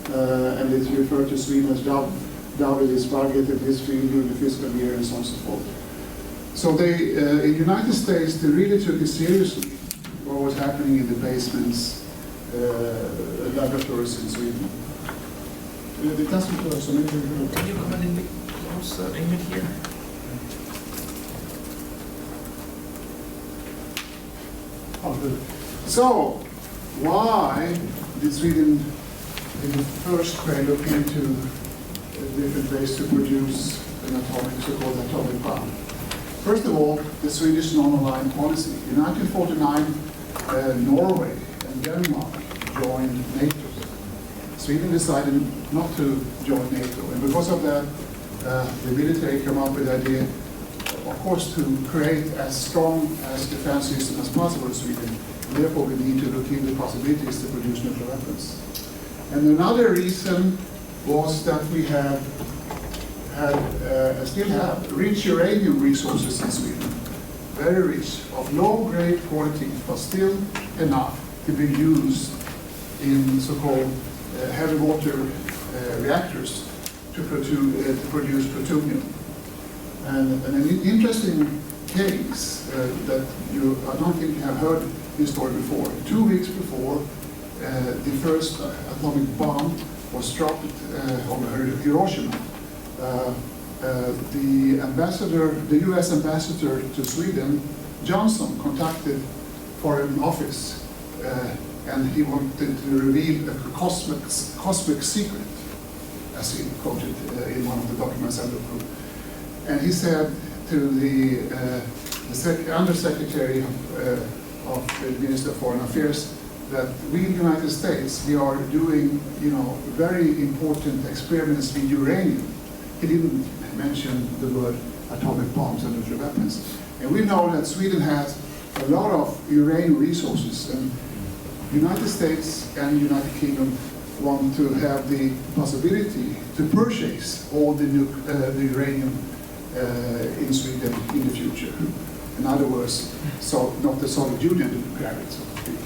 And it referred to Sweden as doubled its budget in his field during the fiscal year and so on and so forth. So they, in the United States, they really took it seriously what was happening in the basements, laboratories in Sweden. Det doesn't work, so maybe Can you come a little bit closer in here? So, why did Sweden in the first place look into different ways to produce an atomic, so-called atomic bomb? First of all, the Swedish non-aligned policy. In 1949, Norway and Denmark joined NATO. Sweden decided not to join NATO, and because of that, the military came up with the idea, of course, to create as strong as defense system as possible in Sweden. And therefore, we need to look into the possibilities to produce nuclear weapons. And another reason was that we still have rich uranium resources in Sweden, very rich, of low-grade quality, but still enough to be used in so-called heavy water reactors to to produce plutonium. And an interesting case that I don't think you have heard this story before. 2 weeks before the first atomic bomb was dropped on Hiroshima, the US ambassador to Sweden, Johnson, contacted Foreign Office and he wanted to reveal a cosmic secret, as he quoted in one of the documents I looked through. And he said to the Undersecretary of the Minister of Foreign Affairs that we in the United States, we are doing, very important experiments with uranium. He didn't mention the word atomic bombs and nuclear weapons. And we know that Sweden has a lot of uranium resources, and the United States and United Kingdom want to have the possibility to purchase all the uranium in Sweden in the future. In other words, so not the Soviet Union to prepare it, so to speak.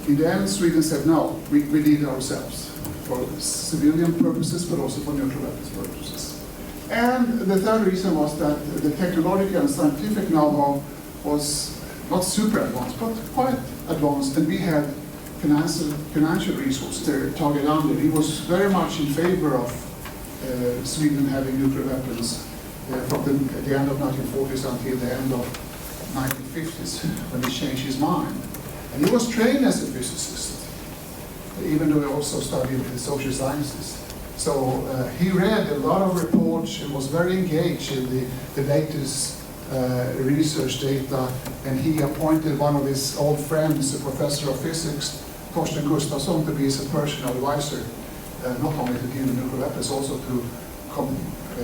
In the end, Sweden said, no, we need it ourselves for civilian purposes, but also for nuclear weapons purposes. And the third reason was that the technological and scientific know-how was not super advanced, but quite advanced, and we had financial resources there. Tage Erlander, he was very much in favor of Sweden having nuclear weapons from the end of 1940s until the end of 1950s, when he changed his mind. And he was trained as a physicist, even though he also studied the social sciences. So he read a lot of reports and was very engaged in the latest research data, and he appointed one of his old friends, a professor of physics, Torsten Gustafsson, to be his personal advisor, not only to give nuclear weapons, also to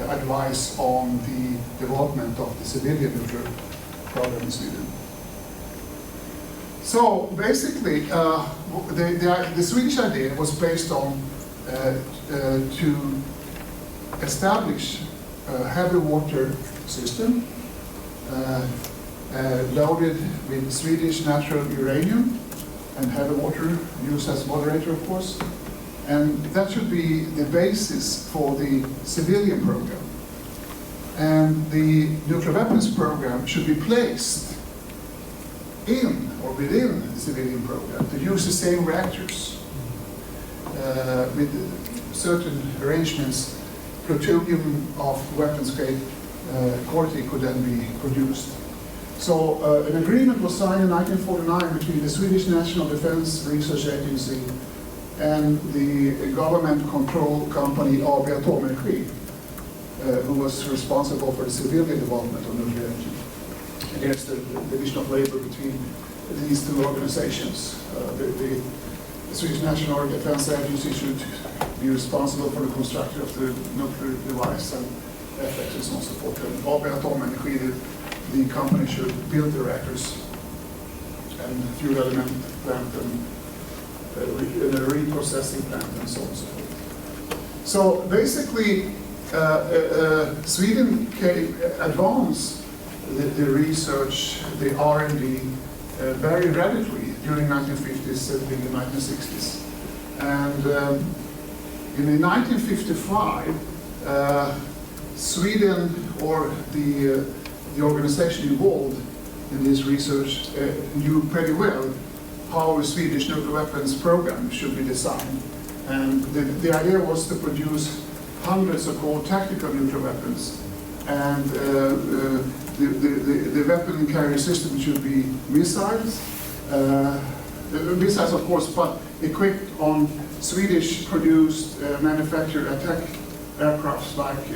advise on the development of the civilian nuclear program in Sweden. So basically, the Swedish idea was based on to establish a heavy water system loaded with Swedish natural uranium and heavy water used as moderator, of course. And that should be the basis for the civilian program. And the nuclear weapons program should be placed in or within the civilian program to use the same reactors with certain arrangements. Plutonium of weapons grade quality could then be produced. So an agreement was signed in 1949 between the Swedish National Defense Research Agency and the government-controlled company AB Atomenergi, who was responsible for the civilian development of nuclear energy. And there's the division of labor between these two organizations. The Swedish National Defense Agency should be responsible for the construction of the nuclear device and effects and so on and so forth. And AB Atomenergi, the company should build the reactors and fuel element plant and a reprocessing plant and so on and so forth. So basically, Sweden advanced the research, the R&D very radically during 1950s and in the 1960s. And in 1955, Sweden, or the organization involved in this research, knew pretty well how a Swedish nuclear weapons program should be designed. And the idea was to produce hundreds of core tactical nuclear weapons. And the weapon carrier system should be missiles. Missiles, of course, but equipped on Swedish-produced manufactured attack aircrafts like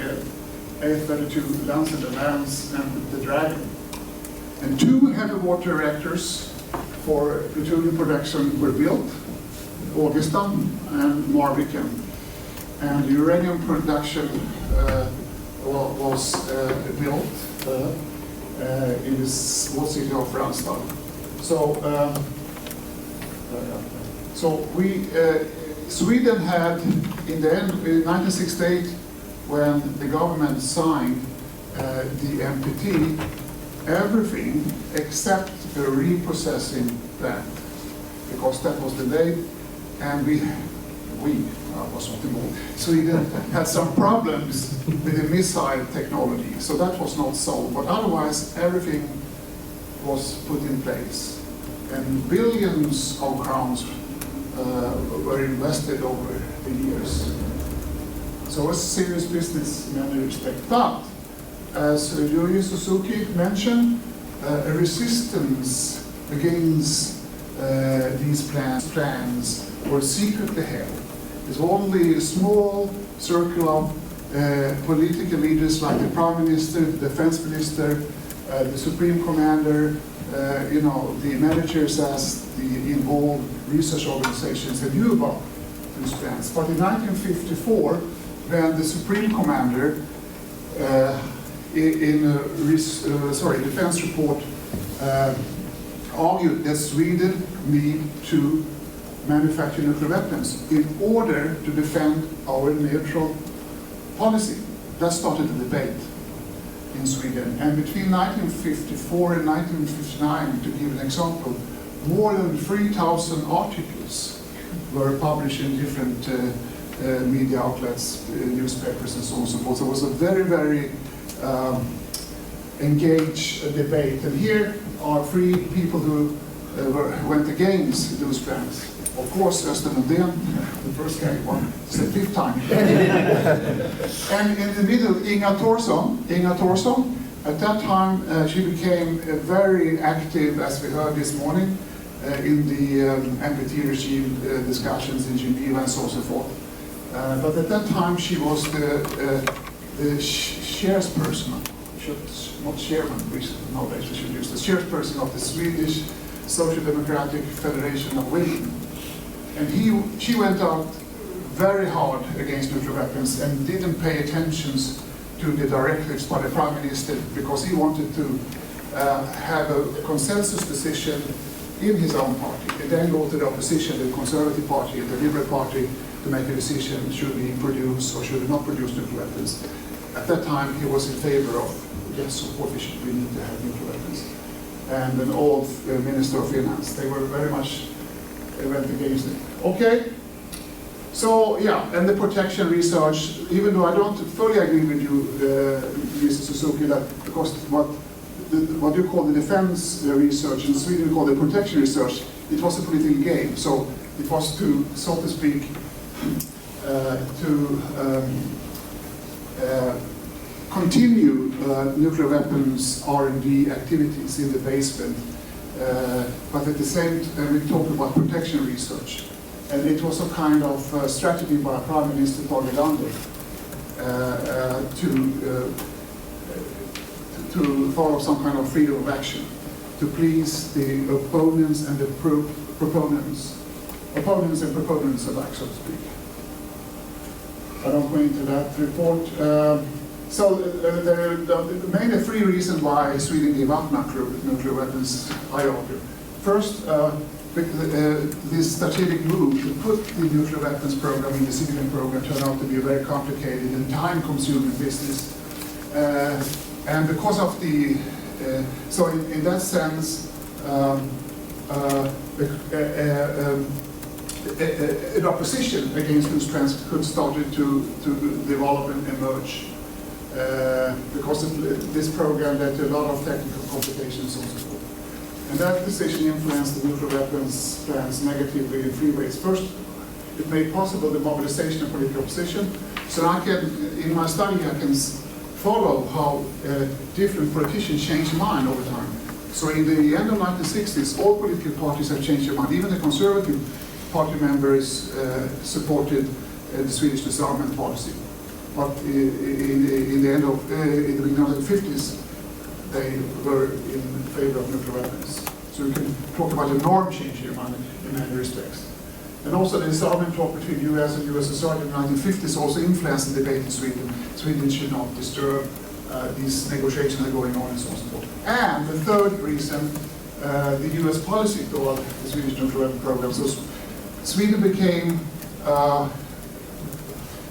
A-32 Lancer, the Lance, and the Dragon. And 2 heavy water reactors for plutonium production were built, Ågesta and Marviken. And uranium production was built in the small city of Ranstad. So Sweden had, in the end, in 1968, when the government signed the NPT, everything except a reprocessing plant, because that was delayed, and was not involved. Sweden had some problems with the missile technology, so that was not solved. But otherwise, everything was put in place. And billions of crowns were invested over the years. So it was serious business in many respects. But, as Yuji Suzuki mentioned, a resistance against these plans were secretly held. It's only a small circle of political leaders like the Prime Minister, the Defense Minister, the Supreme Commander, the managers as the involved research organizations that knew about these plans. But in 1954, when the Supreme Commander in a defense report argued that Sweden need to manufacture nuclear weapons in order to defend our neutral policy. That started the debate in Sweden. And between 1954 and 1959, to give an example, more than 3,000 articles were published in different media outlets, newspapers and so on and so forth. So it was a very, very engaged debate. And here are three people who went against those plans. Of course, Östen Undén, the first guy won, it's the fifth time. And in the middle, Inga Thorsson. At that time, she became very active, as we heard this morning, in the NPT regime discussions in Geneva and so on and so forth. But at that time, she was the chairperson, not chairman, which nowadays we should use, the chairperson of the Swedish Social Democratic Federation of Women. And she went out very hard against nuclear weapons and didn't pay attention to the directives by the Prime Minister because he wanted to have a consensus decision in his own party and then go to the opposition, the Conservative Party and the Liberal Party, to make a decision, should he produce or should he not produce nuclear weapons. At that time, he was in favor of, yes, of course we need to have nuclear weapons. And an old Minister of Finance, they were very much went against it. Okay, so yeah, and the protection research, even though I don't fully agree with you, Mr. Suzuki, that because what you call the defense research in Sweden, we call the protection research, it was a political game. So it was to, so to speak, continue nuclear weapons R&D activities in the basement. But at the same time, we talk about protection research. And it was a kind of strategy by Prime Minister Tage Erlander to follow some kind of freedom of action, to please the opponents and the proponents alike, so to speak. I don't go into that report. So the main three reasons why Sweden gave up nuclear weapons, I argue. First, this strategic move to put the nuclear weapons program in the civilian program turned out to be a very complicated and time-consuming business. And because of the, so in that sense, an opposition against those plans could start to develop and emerge. Because of this program led to a lot of technical complications and so forth. And that decision influenced the nuclear weapons plans negatively in three ways. First, it made possible the mobilization of political opposition. So I can, in my study, I can follow how different politicians change their mind over time. So in the end of 1960s, all political parties have changed their mind. Even the Conservative Party members supported the Swedish disarmament policy. But in the beginning of the 50s, they were in favor of nuclear weapons. So we can talk about a norm change here in many respects. And also the disarmament talk between US and USSR in the 1950s also influenced the debate in Sweden. Sweden should not disturb these negotiations that are going on and so on and so forth. And the third reason, the US policy toward the Swedish nuclear weapon program. So Sweden became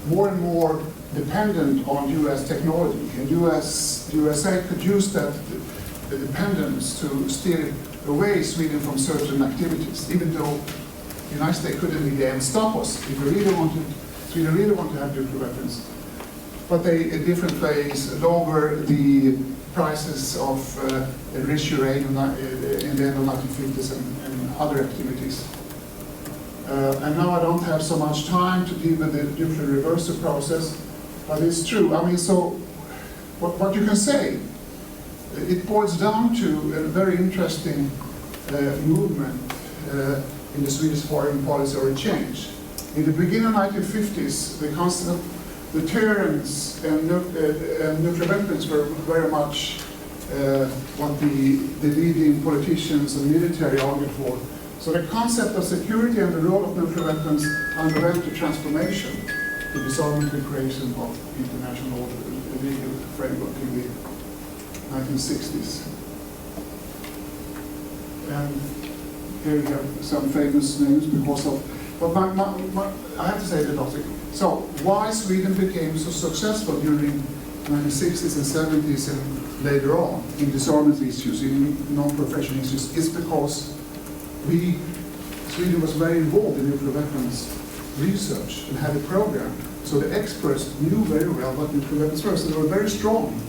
more and more dependent on US technology, and USA could use that the dependence to steer away Sweden from certain activities, even though the United States couldn't in the end stop us. If we really wanted Sweden really want to have nuclear weapons, but they, in different ways, lower the prices of enriched uranium in the end of 1950s and other activities. And now I don't have so much time to deal with the nuclear reversal process, but it's true. I mean, so what you can say, it boils down to a very interesting movement in the Swedish foreign policy or a change. In the beginning of 1950s, the concept of deterrence and nuclear weapons were very much what the leading politicians and military argued for. So the concept of security and the role of nuclear weapons underwent a transformation, the disarmament and creation of international order, the legal framework in the 1960s. And here you have some famous names because of, but I have to say the logic. So why Sweden became so successful during 1960s and 70s and later on in disarmament issues, in non-proliferation issues, is because Sweden was very involved in nuclear weapons research and had a program. So the experts knew very well what nuclear weapons were. So they were very strong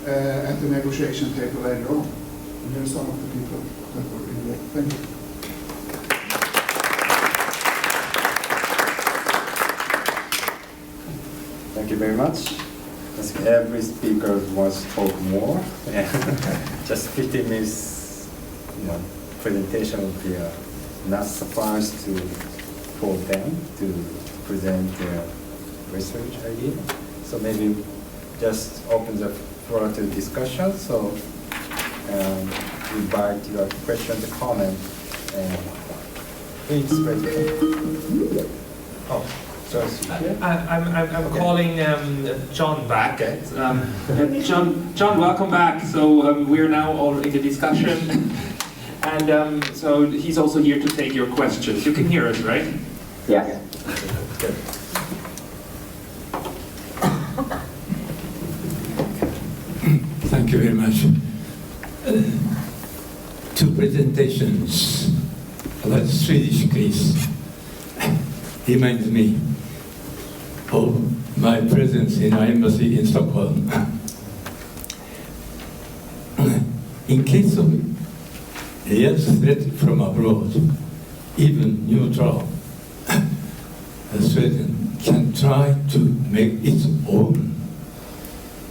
at the negotiation table later on. And here are some of the people that were involved. Thank you. Thank you very much. As every speaker wants to talk more, just 15 minutes presentation would be not suffice for them to present their research idea. So maybe just open the floor to discussion. So invite your questions, comment, and please raise your hand. Oh. I'm calling John back. John, welcome back. So we're now all in the discussion, and so he's also here to take your questions. You can hear us, right? Yes. Good. Thank you very much. Two presentations about Swedish case reminds me of my presence in our embassy in Stockholm. In case of real threat from abroad, even neutral, Sweden can try to make its own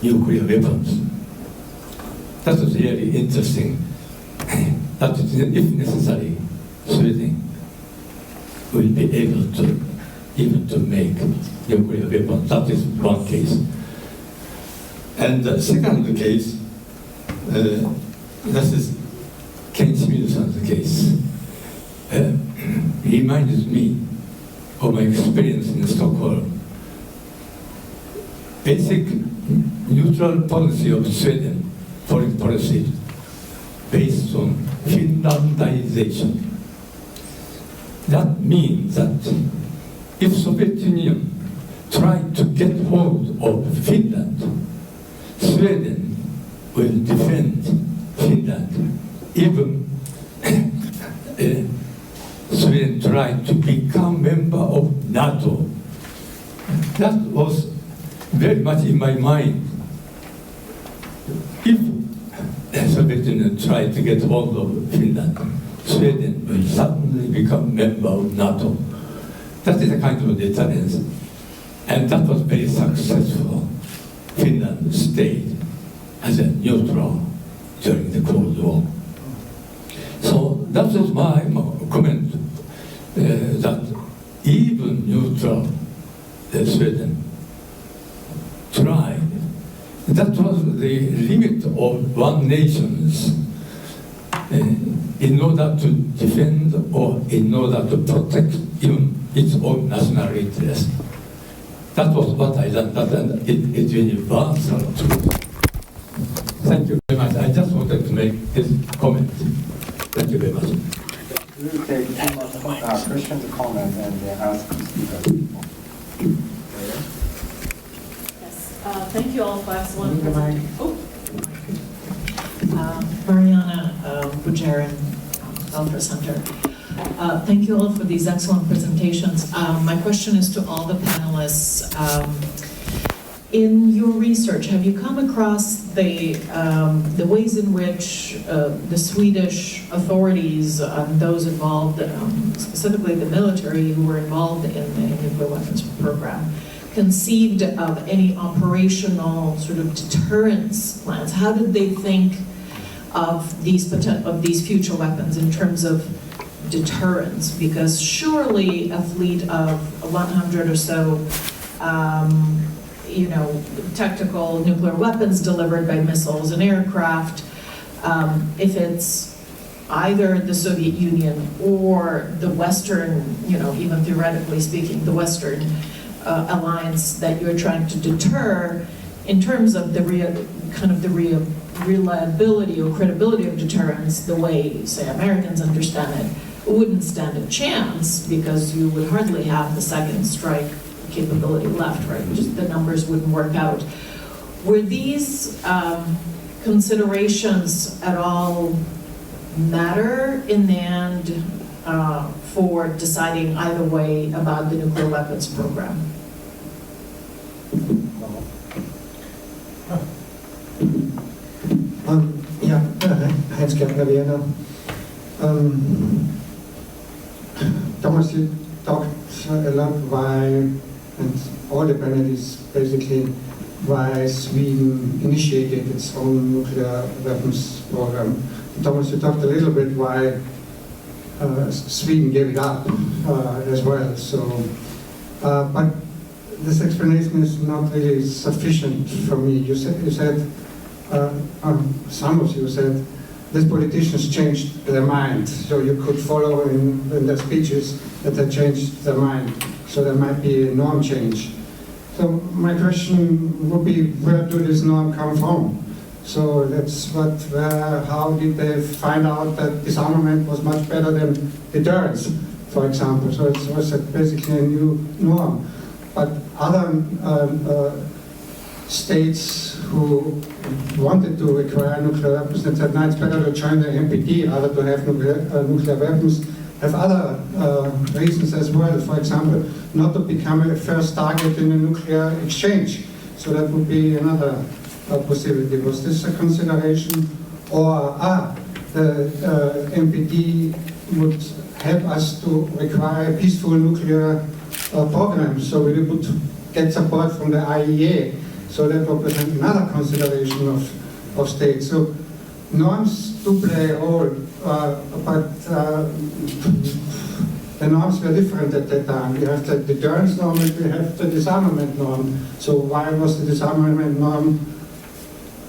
nuclear weapons. That is really interesting. That if necessary, Sweden will be able to even to make nuclear weapons. That is one case. And the second case, this is Ken Shimizu's case. Reminds me of my experience in Stockholm. Basic neutral policy of Sweden, foreign policy, based on Finlandization. That means that if Soviet Union tried to get hold of Finland, Sweden will defend Finland. Even Sweden tried to become member of NATO. That was very much in my mind. If the Soviet Union tried to get hold of Finland, Sweden will suddenly become member of NATO. That is a kind of deterrence. And that was very successful. Finland stayed as a neutral during the Cold War. So that was my comment, that even neutral Sweden tried. That was the limit of one nation's in order to defend or in order to protect even its own national interest. That was what I learned, and it really was true. Thank you very much. I just wanted to make this comment. Thank you very much. We will take two more questions, comment, and then ask speakers. Yes. Thank you all for excellent presentation. Mariana Bujarin, Alpha Center. Thank you all for these excellent presentations. My question is to all the panelists. In your research, have you come across the ways in which the Swedish authorities and those involved, specifically the military who were involved in the nuclear weapons program, conceived of any operational sort of deterrence plans? How did they think of these future weapons in terms of deterrence? Because surely a fleet of 100 or so tactical nuclear weapons delivered by missiles and aircraft, if it's either the Soviet Union or the Western, even theoretically speaking, the Western alliance that you're trying to deter, in terms of the reliability or credibility of deterrence, the way, say, Americans understand it, wouldn't stand a chance, because you would hardly have the second strike capability left, right? Just the numbers wouldn't work out. Were these considerations at all matter in the end for deciding either way about the nuclear weapons program? Hans Gärtner, Vienna. Thomas, you talked a lot why, and all the panelists basically, why Sweden initiated its own nuclear weapons program. Thomas, you talked a little bit why Sweden gave it up as well. So, but this explanation is not really sufficient for me. You said some of you said, these politicians changed their mind. So you could follow in their speeches that they changed their mind. So there might be a norm change. So my question would be, where do this norm come from? So that's how did they find out that disarmament was much better than deterrence, for example? So it was basically a new norm. But other states who wanted to require nuclear weapons and said, no, it's better to join the NPT rather to have nuclear weapons, have other reasons as well. For example, not to become a first target in a nuclear exchange. So that would be another possibility. Was this a consideration? Or the NPT would help us to require a peaceful nuclear program, so we would get support from the IEA. So that represents another consideration of states. So norms do play a role, but the norms were different at that time. We have the deterrence norm and we have the disarmament norm. So why was the disarmament norm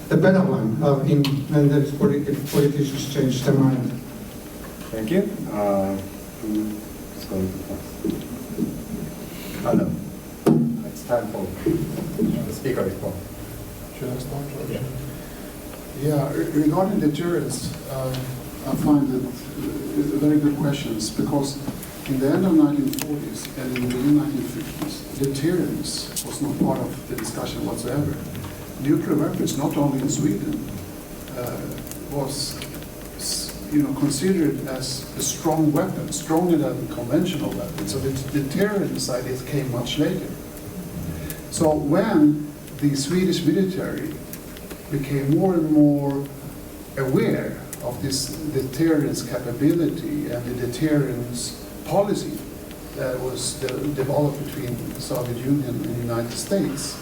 the better one when the politicians changed their mind? Thank you. Who is going to pass? Hello. It's time for the speaker report. Should I start? Yeah, regarding deterrence, I find it very good questions, because in the end of 1940s and in the beginning 1950s, deterrence was not part of the discussion whatsoever. Nuclear weapons, not only in Sweden, was considered as a strong weapon, stronger than conventional weapons. So the deterrence idea came much later. So when the Swedish military became more and more aware of this deterrence capability and the deterrence policy that was developed between the Soviet Union and the United States,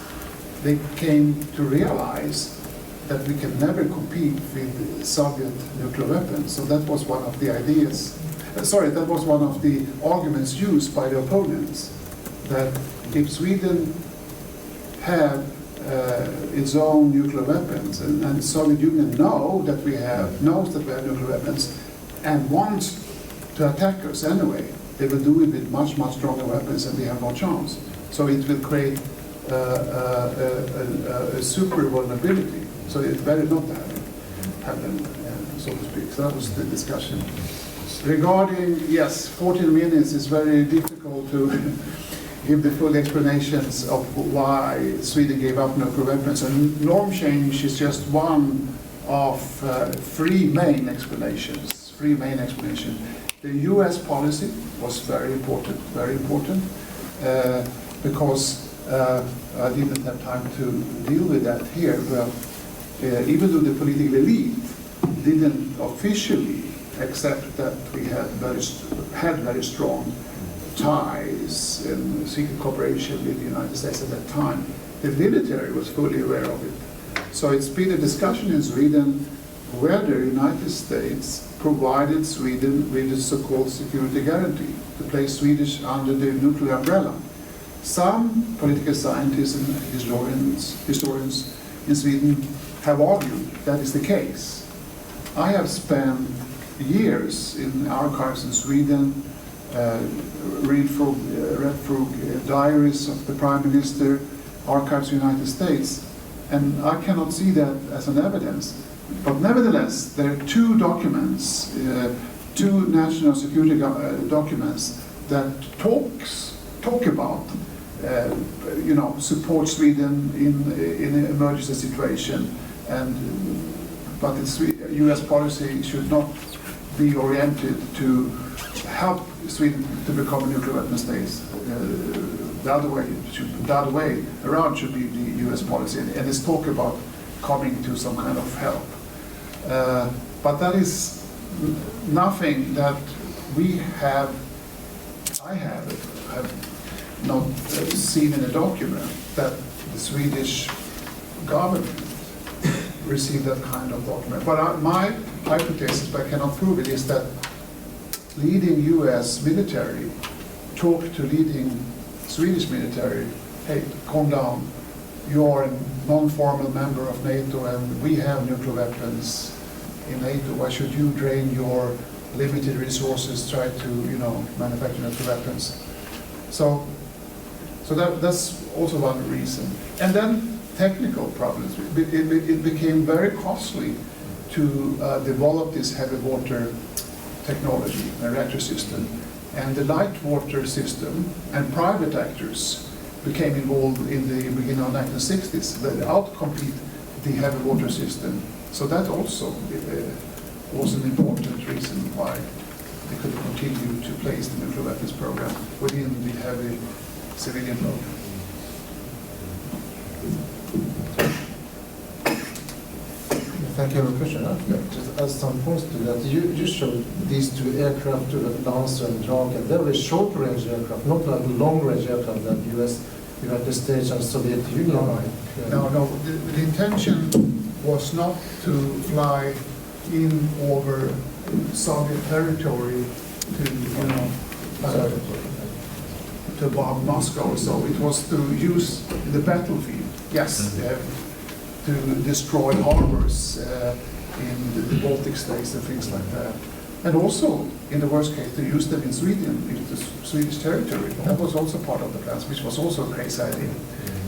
they came to realize that we can never compete with Soviet nuclear weapons. So that was one of the ideas, that was one of the arguments used by the opponents, that if Sweden had its own nuclear weapons, and the Soviet Union knows that we have nuclear weapons and wants to attack us anyway, they will do it with much, much stronger weapons and we have no chance. So it will create a super vulnerability. So it's better not to have them, so to speak. So that was the discussion. Regarding, yes, 14 minutes is very difficult to give the full explanations of why Sweden gave up nuclear weapons. And norm change is just one of three main explanations three main explanations. The US policy was very important, because I didn't have time to deal with that here, but even though the political elite didn't officially accept that we had very strong ties and secret cooperation with the United States at that time, the military was fully aware of it. So it's been a discussion in Sweden whether the United States provided Sweden with a so-called security guarantee to place Swedish under the nuclear umbrella. Some political scientists and historians in Sweden have argued that is the case. I have spent years in archives in Sweden, read through diaries of the Prime Minister, archives of the United States, and I cannot see that as an evidence. But nevertheless, there are two documents, two national security documents that talk about, support Sweden in an emergency situation, but the U.S. policy should not be oriented to help Sweden to become a nuclear weapon state. The other way around should be the U.S. policy, and it's talk about coming to some kind of help. But that is nothing that I have not seen in a document that the Swedish government received that kind of document. But my hypothesis, but I cannot prove it, is that leading US military talked to leading Swedish military, hey, calm down, you are a non-formal member of NATO and we have nuclear weapons in NATO, why should you drain your limited resources, try to manufacture nuclear weapons? So that's also one reason. And then technical problems. It became very costly to develop this heavy water technology, a reactor system. And the light water system and private actors became involved in the beginning of the 1960s. They outcompete the heavy water system. So that also was an important reason why they could continue to place the nuclear weapons program within the heavy civilian load. Thank you for the question. Just add some points to that. You showed these two aircraft, Lancer and Draken. They were short-range aircraft, not like long-range aircraft that United States and Soviet Union. No. The intention was not to fly in over Soviet territory to bomb Moscow. So it was to use the battlefield. Yes, to destroy harbors in the Baltic states and things like that. And also, in the worst case, to use them in Sweden, in the Swedish territory. That was also part of the plans, which was also a crazy idea.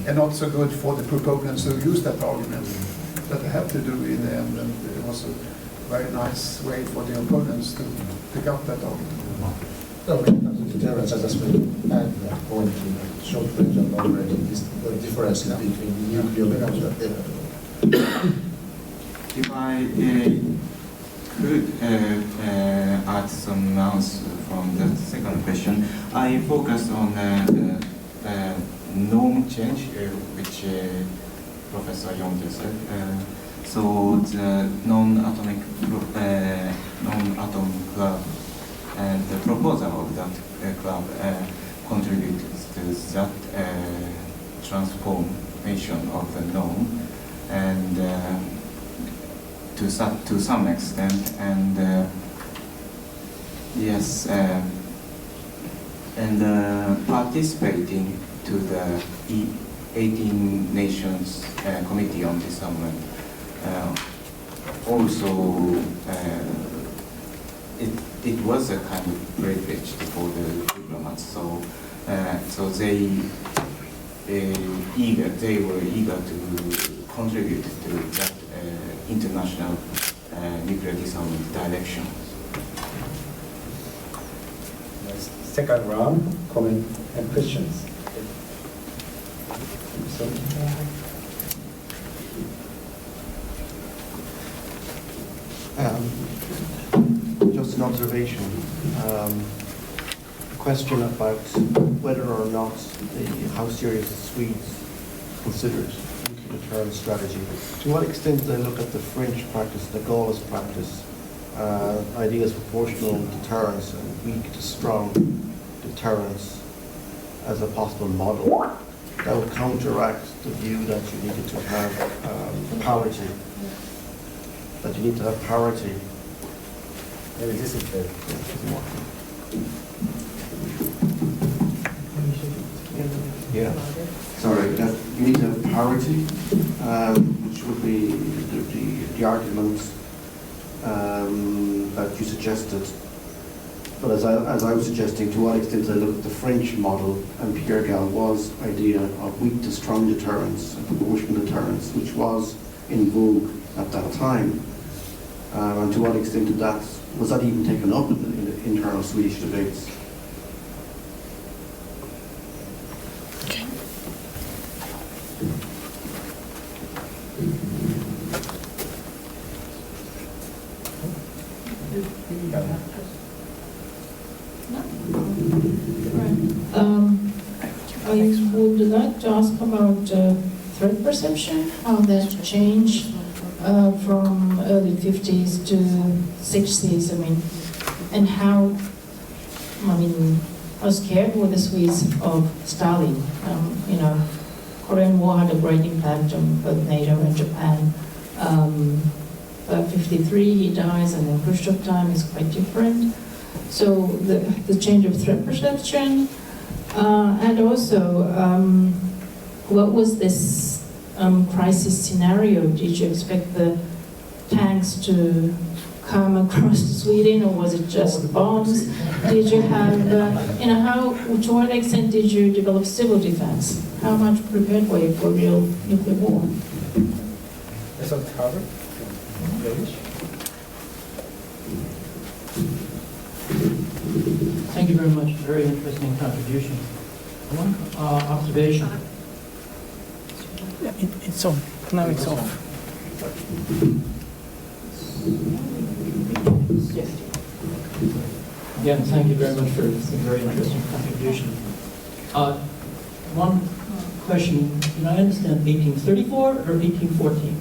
And not so good for the proponents who used that argument, that they had to do in the end. And it was a very nice way for the opponents to pick up that argument. The difference, as we add that point to short range and long range, is the difference between nuclear weapons. If I could add some answer from the second question, I focus on the norm change, which Professor Jonter said. So the non-atom club and the proposal of that club contributed to that transformation of the norm, and to some extent, and yes, and participating to the 18 Nations Committee on Disarmament. Also, it was a kind of privilege for the diplomats. So they were eager to contribute to that international nuclear disarmament direction. Second round, comment and questions. an observation. A question about whether or not how serious the Swedes considered nuclear deterrence strategy. To what extent they look at the French practice, the Gaullist practice, ideas of proportional deterrence and weak to strong deterrence as a possible model that would counteract the view that you needed to have parity. That you need to have parity. Maybe this is the Yeah. Sorry, that you need to have parity, which would be the argument that you suggested. But as I was suggesting, to what extent I look at the French model and Pierre Gallois' idea of weak to strong deterrence and proportional deterrence, which was in vogue at that time, and to what extent was that even taken up in the internal Swedish debates? I would like to ask about threat perception, how that changed from early 50s to 60s, and how scared were the Swedes of Stalin? Korean War had a great impact on both NATO and Japan. By 53 he dies, and then Khrushchev time is quite different. So the change of threat perception, and also what was this crisis scenario? Did you expect the tanks to come across Sweden, or was it just bombs? Did you have, to what extent did you develop civil defense? How much prepared were you for real nuclear war? Is that covered? Thank you very much. Very interesting contribution. One observation. It's on. Now it's off. Again, thank you very much for this very interesting contribution. One question, I understand 1834 or 1814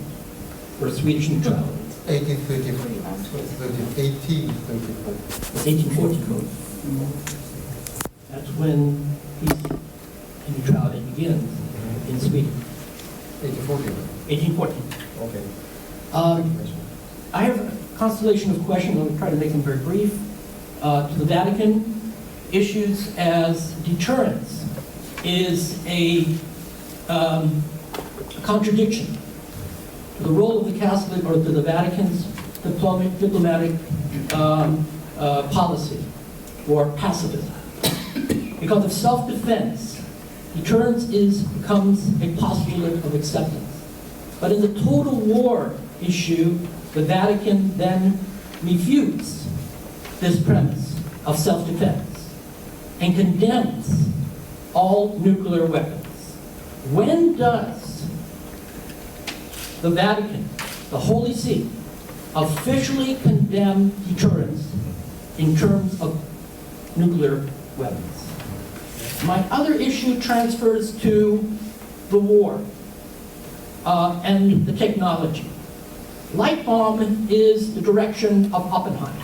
for Swedish neutrality? 1814. That's when peace and neutrality begins in Sweden. 1814. Okay. I have a constellation of questions. I'll try to make them very brief. To the Vatican, issues as deterrence is a contradiction to the role of the Catholic or to the Vatican's diplomatic policy or pacifism. Because of self-defense, deterrence becomes a postulate of acceptance. But in the total war issue, the Vatican then refutes this premise of self-defense and condemns all nuclear weapons. When does the Vatican, the Holy See, officially condemn deterrence in terms of nuclear weapons? My other issue transfers to the war and the technology. Light bomb is the direction of Oppenheimer,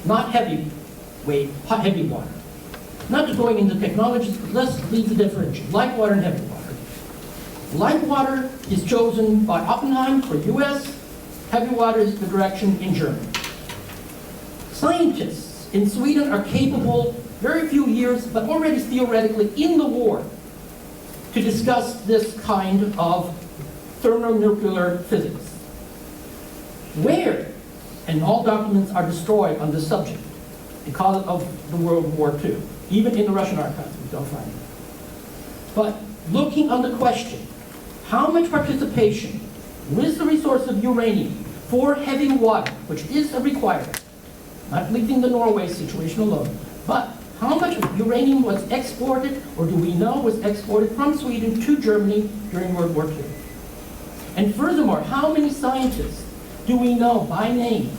not heavy water. Not going into technologies, but let's leave the differentiation. Light water and heavy water. Light water is chosen by Oppenheim for US, heavy water is the direction in Germany. Scientists in Sweden are capable, very few years, but already theoretically in the war, to discuss this kind of thermonuclear physics. Where? And all documents are destroyed on this subject because of the World War II. Even in the Russian archives, we don't find it. But looking on the question, how much participation with the resource of uranium for heavy water, which is a requirement, not leaving the Norway situation alone, but how much uranium was exported, or do we know was exported from Sweden to Germany during World War II? And furthermore, how many scientists do we know by name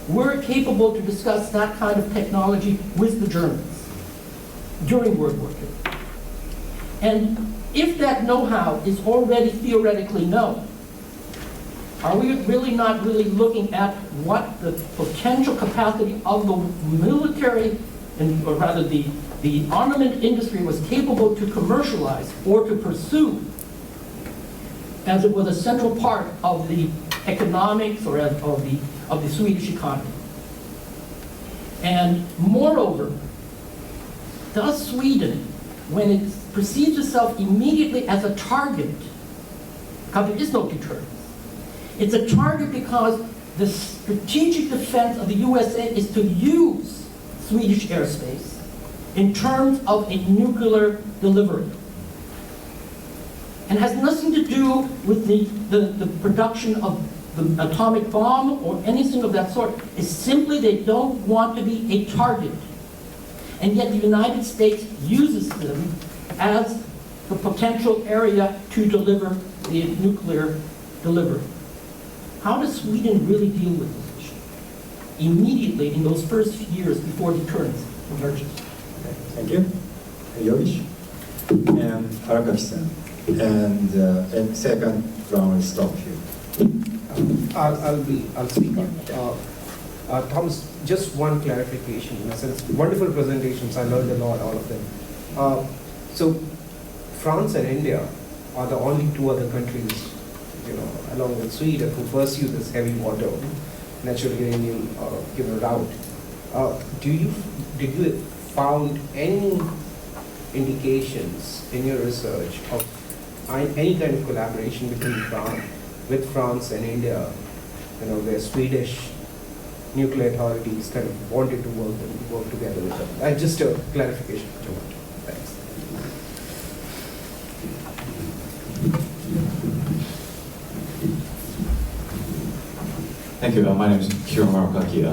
were capable to discuss that kind of technology with the Germans during World War II. And if that know-how is already theoretically known, are we really not really looking at what the potential capacity of the military, or rather the armament industry was capable to commercialize or to pursue, as it was a central part of the economics or of the Swedish economy? And moreover, does Sweden, when it perceives itself immediately as a target, because there is no deterrence, it's a target because the strategic defense of the USA is to use Swedish airspace in terms of a nuclear delivery. And has nothing to do with the production of the atomic bomb or anything of that sort. It's simply they don't want to be a target. And yet the United States uses them as the potential area to deliver the nuclear delivery. How does Sweden really deal with this issue? Immediately in those first years before deterrence emerges. Thank you. Yoichi and Arakashi-san. And second round will stop here. I'll speak up. Thomas, just one clarification. In a sense, wonderful presentations. I learned a lot, all of them. So, France and India are the only two other countries, along with Sweden, who pursue this heavy water natural uranium route. Did you found any indications in your research of any kind of collaboration with France and India, where Swedish nuclear authorities kind of wanted to work together with them? Just a clarification. Thanks. Thank you. My name is Kiro Marukaki,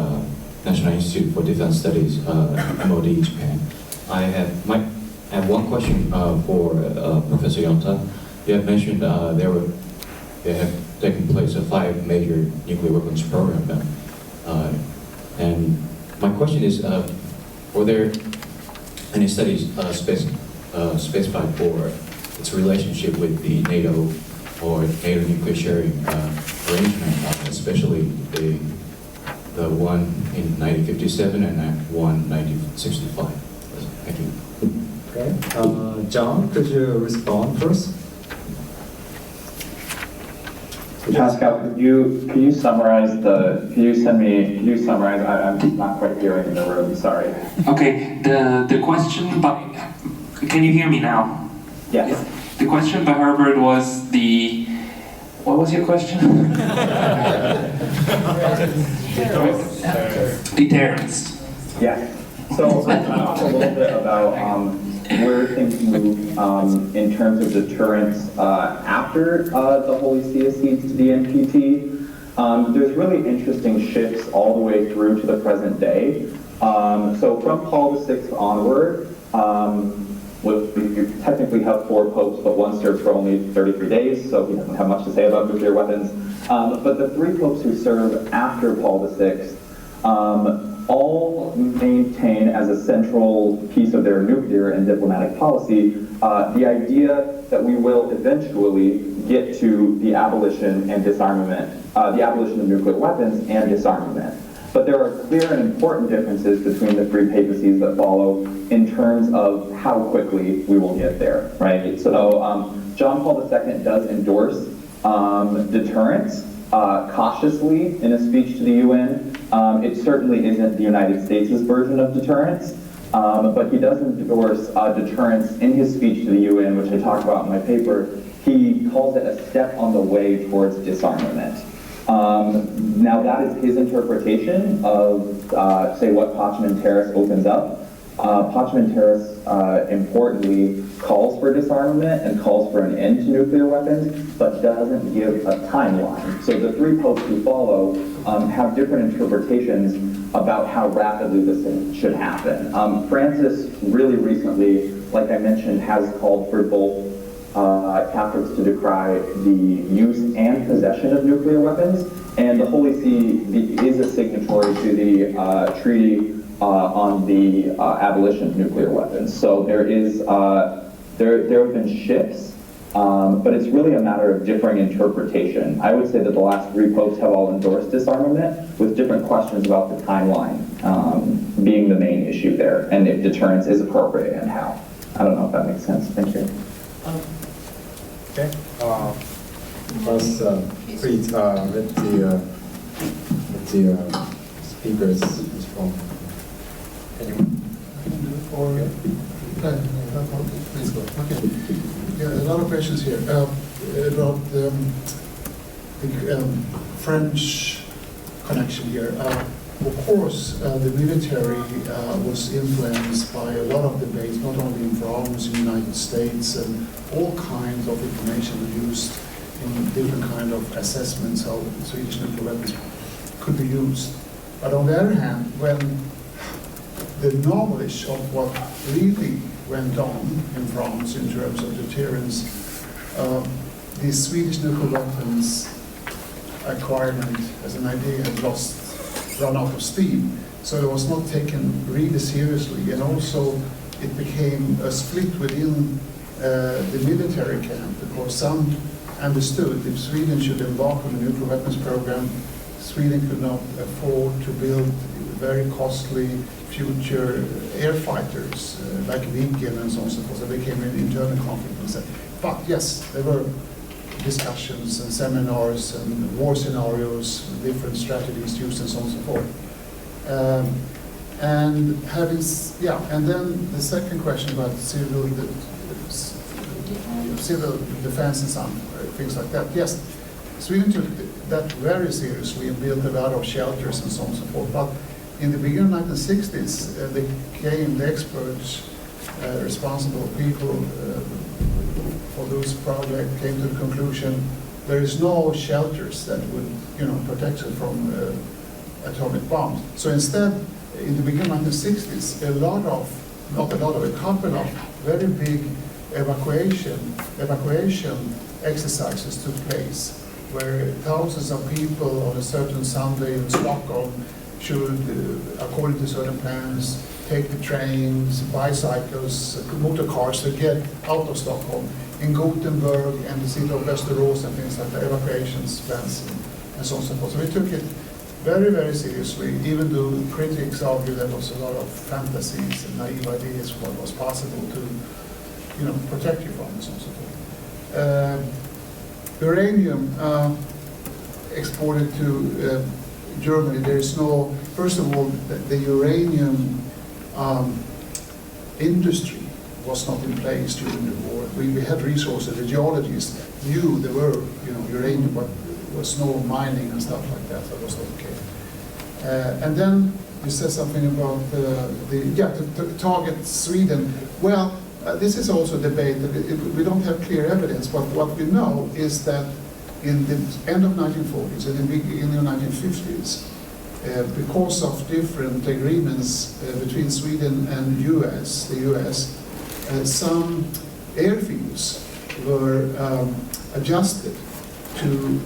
National Institute for Defense Studies, MOD, Japan. I have one question for Professor Jonter. You have mentioned there have taken place 5 major nuclear weapons programs. And my question is, were there any studies specified for its relationship with the NATO or NATO nuclear sharing arrangement, especially the one in 1957 and that one in 1965? Thank you. Okay. John, could you respond first? Pascal, could you summarize I'm not quite hearing in the room, sorry. Okay, the question by, can you hear me now? Yes. The question by Herbert was what was your question? Deterrence. Yeah. So I'll talk a little bit about where things move in terms of deterrence after the Holy See accedes to the NPT. There's really interesting shifts all the way through to the present day. So from Paul VI onward, we technically have 4 popes, but one served for only 33 days, so he doesn't have much to say about nuclear weapons. But the 3 popes who serve after Paul VI all maintain as a central piece of their nuclear and diplomatic policy the idea that we will eventually get to the abolition and disarmament, the abolition of nuclear weapons and disarmament. But there are clear and important differences between the 3 papacies that follow in terms of how quickly we will get there, right? So John Paul II does endorse deterrence cautiously in a speech to the UN. It certainly isn't the United States' version of deterrence, but he does endorse deterrence in his speech to the UN, which I talk about in my paper. He calls it a step on the way towards disarmament. Now that is his interpretation of, say, what Pacem Terris opens up. Pacem Terris, importantly, calls for disarmament and calls for an end to nuclear weapons, but doesn't give a timeline. So the 3 popes who follow have different interpretations about how rapidly this should happen. Francis really recently, like I mentioned, has called for both Catholics to decry the use and possession of nuclear weapons, And the Holy See is a signatory to the Treaty on the Abolition of Nuclear Weapons. So there have been shifts, but it's really a matter of differing interpretation. I would say that the last 3 popes have all endorsed disarmament, with different questions about the timeline being the main issue there, and if deterrence is appropriate and how. I don't know if that makes sense. Thank you. Okay. First, please let the speakers respond. Anyone? Or please go. Okay. Yeah, a lot of questions here about the French connection here. Of course, the military was influenced by a lot of debates, not only in France, in the United States, and all kinds of information was used in different kind of assessments how Swedish nuclear weapons could be used. But on the other hand, when the knowledge of what really went on in France in terms of deterrence, the Swedish nuclear weapons acquirement as an idea had run out of steam. So it was not taken really seriously, and also it became a split within the military camp, because some understood if Sweden should embark on a nuclear weapons program, Sweden could not afford to build very costly future air fighters like Viggen and so on and so forth. So there became an internal conflict. But yes, there were discussions and seminars and war scenarios, different strategies used and so on and so forth. And then the second question about civil defense and some things like that. Yes, Sweden took that very seriously and built a lot of shelters and so on and so forth. But in the beginning of the 1960s, the experts, responsible people for those projects came to the conclusion there is no shelters that would, protect us from atomic bombs. So instead, in the beginning of the 1960s, a couple of very big evacuation exercises took place, where thousands of people on a certain Sunday in Stockholm should, according to certain plans, take the trains, bicycles, motor cars to get out of Stockholm. In Gothenburg and the city of Västerås and things like that, evacuations plans and so on and so forth. So we took it very, very seriously, even though critics argue there was a lot of fantasies and naive ideas what was possible to, protect you from and so on and so forth. Uranium exported to Germany, there is no, first of all, the uranium industry was not in place during the war. We had resources, the geologists knew there were, uranium, but there was no mining and stuff like that, so it was not okay. And then you said something about the target Sweden. Well, this is also a debate. We don't have clear evidence, but what we know is that in the end of 1940s and the beginning of 1950s, because of different agreements between Sweden and the US, some airfields were adjusted to,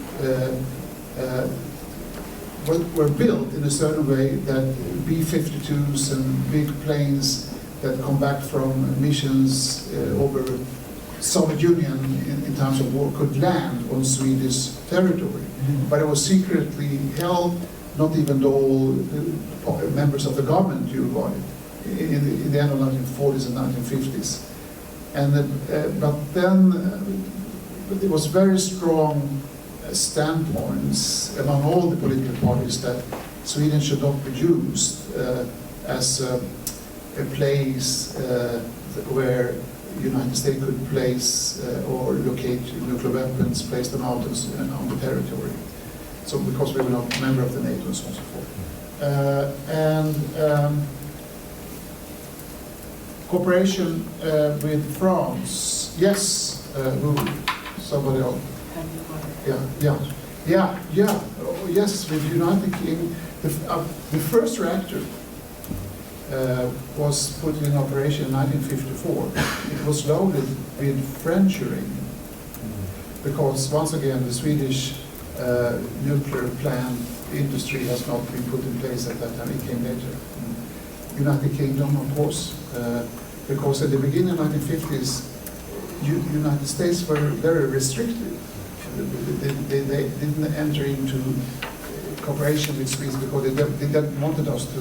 were built in a certain way that B-52s and big planes that come back from missions over Soviet Union in times of war could land on Swedish territory. But it was secretly held, not even all members of the government knew about it in the end of 1940s and 1950s. And but then there was very strong standpoints among all the political parties that Sweden should not be used as a place where the United States could place or locate nuclear weapons, place them out on the territory. So because we were not a member of the NATO and so on and so forth. Cooperation with France, yes, somebody else. Yes, with the United Kingdom. The first reactor was put in operation in 1954. It was loaded with French uranium because, once again, the Swedish nuclear plant industry has not been put in place at that time. It came later. United Kingdom, of course, because at the beginning of the 1950s, United States were very restrictive. They didn't enter into cooperation with Swedes because they wanted us to,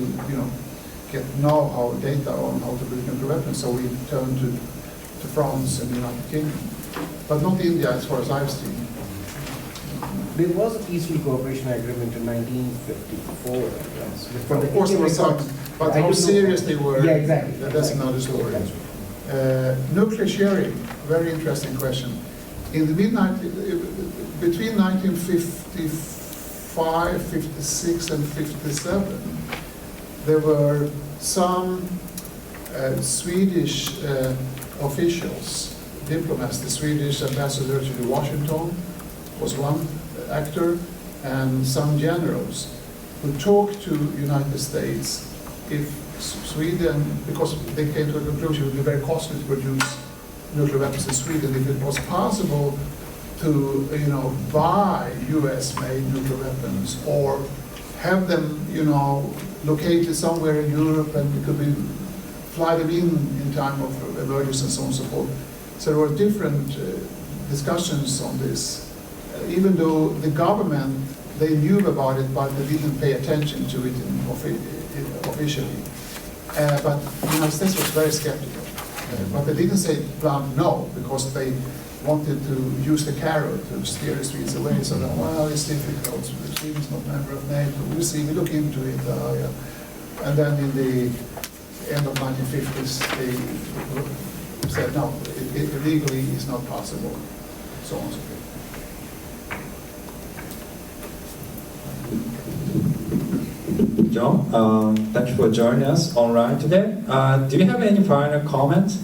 get know-how, data on how to build nuclear weapons. So we turned to France and the United Kingdom, but not India, as far as I've seen. There was a peaceful cooperation agreement in 1954, I guess. Of course, there was some, but how serious they were, yeah, exactly. That's another story. Nuclear sharing, very interesting question. In the between 1955, 56, and 57, there were some Swedish officials, diplomats. The Swedish ambassador to Washington was one actor, and some generals who talked to United States if Sweden, because they came to a conclusion it would be very costly to produce nuclear weapons in Sweden, if it was possible to, buy US-made nuclear weapons or have them, located somewhere in Europe and it could be fly them in time of emergency and so on and so forth. So there were different discussions on this. Even though the government, they knew about it, but they didn't pay attention to it officially. But the United States was very skeptical. But they didn't say blunt no, because they wanted to use the carrot to steer the Swedes away. So, well, it's difficult. Sweden is not a member of NATO. We'll see. We look into it. Yeah. And then in the end of 1950s, they said no, it legally is not possible. So on and so forth. John, thank you for joining us online today. Do you have any final comments?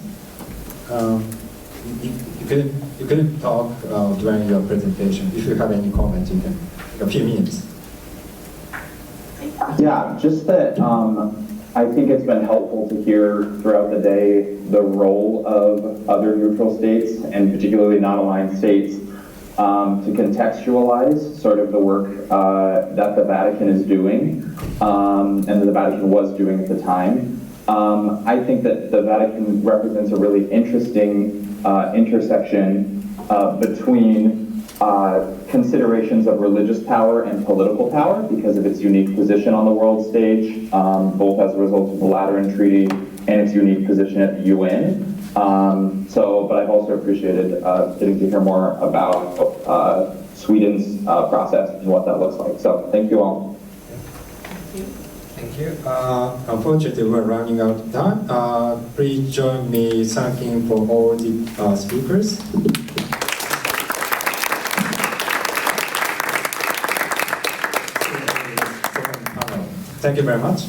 You couldn't talk during your presentation. If you have any comments, you can, a few minutes. Yeah, just that I think it's been helpful to hear throughout the day the role of other neutral states, and particularly non-aligned states, to contextualize sort of the work that the Vatican is doing, and that the Vatican was doing at the time. I think that the Vatican represents a really interesting intersection between considerations of religious power and political power because of its unique position on the world stage, both as a result of the Lateran Treaty and its unique position at the UN. But I've also appreciated getting to hear more about Sweden's process and what that looks like. So thank you all. Thank you. Unfortunately, we're running out of time. Please join me thanking for all the speakers. Thank you very much.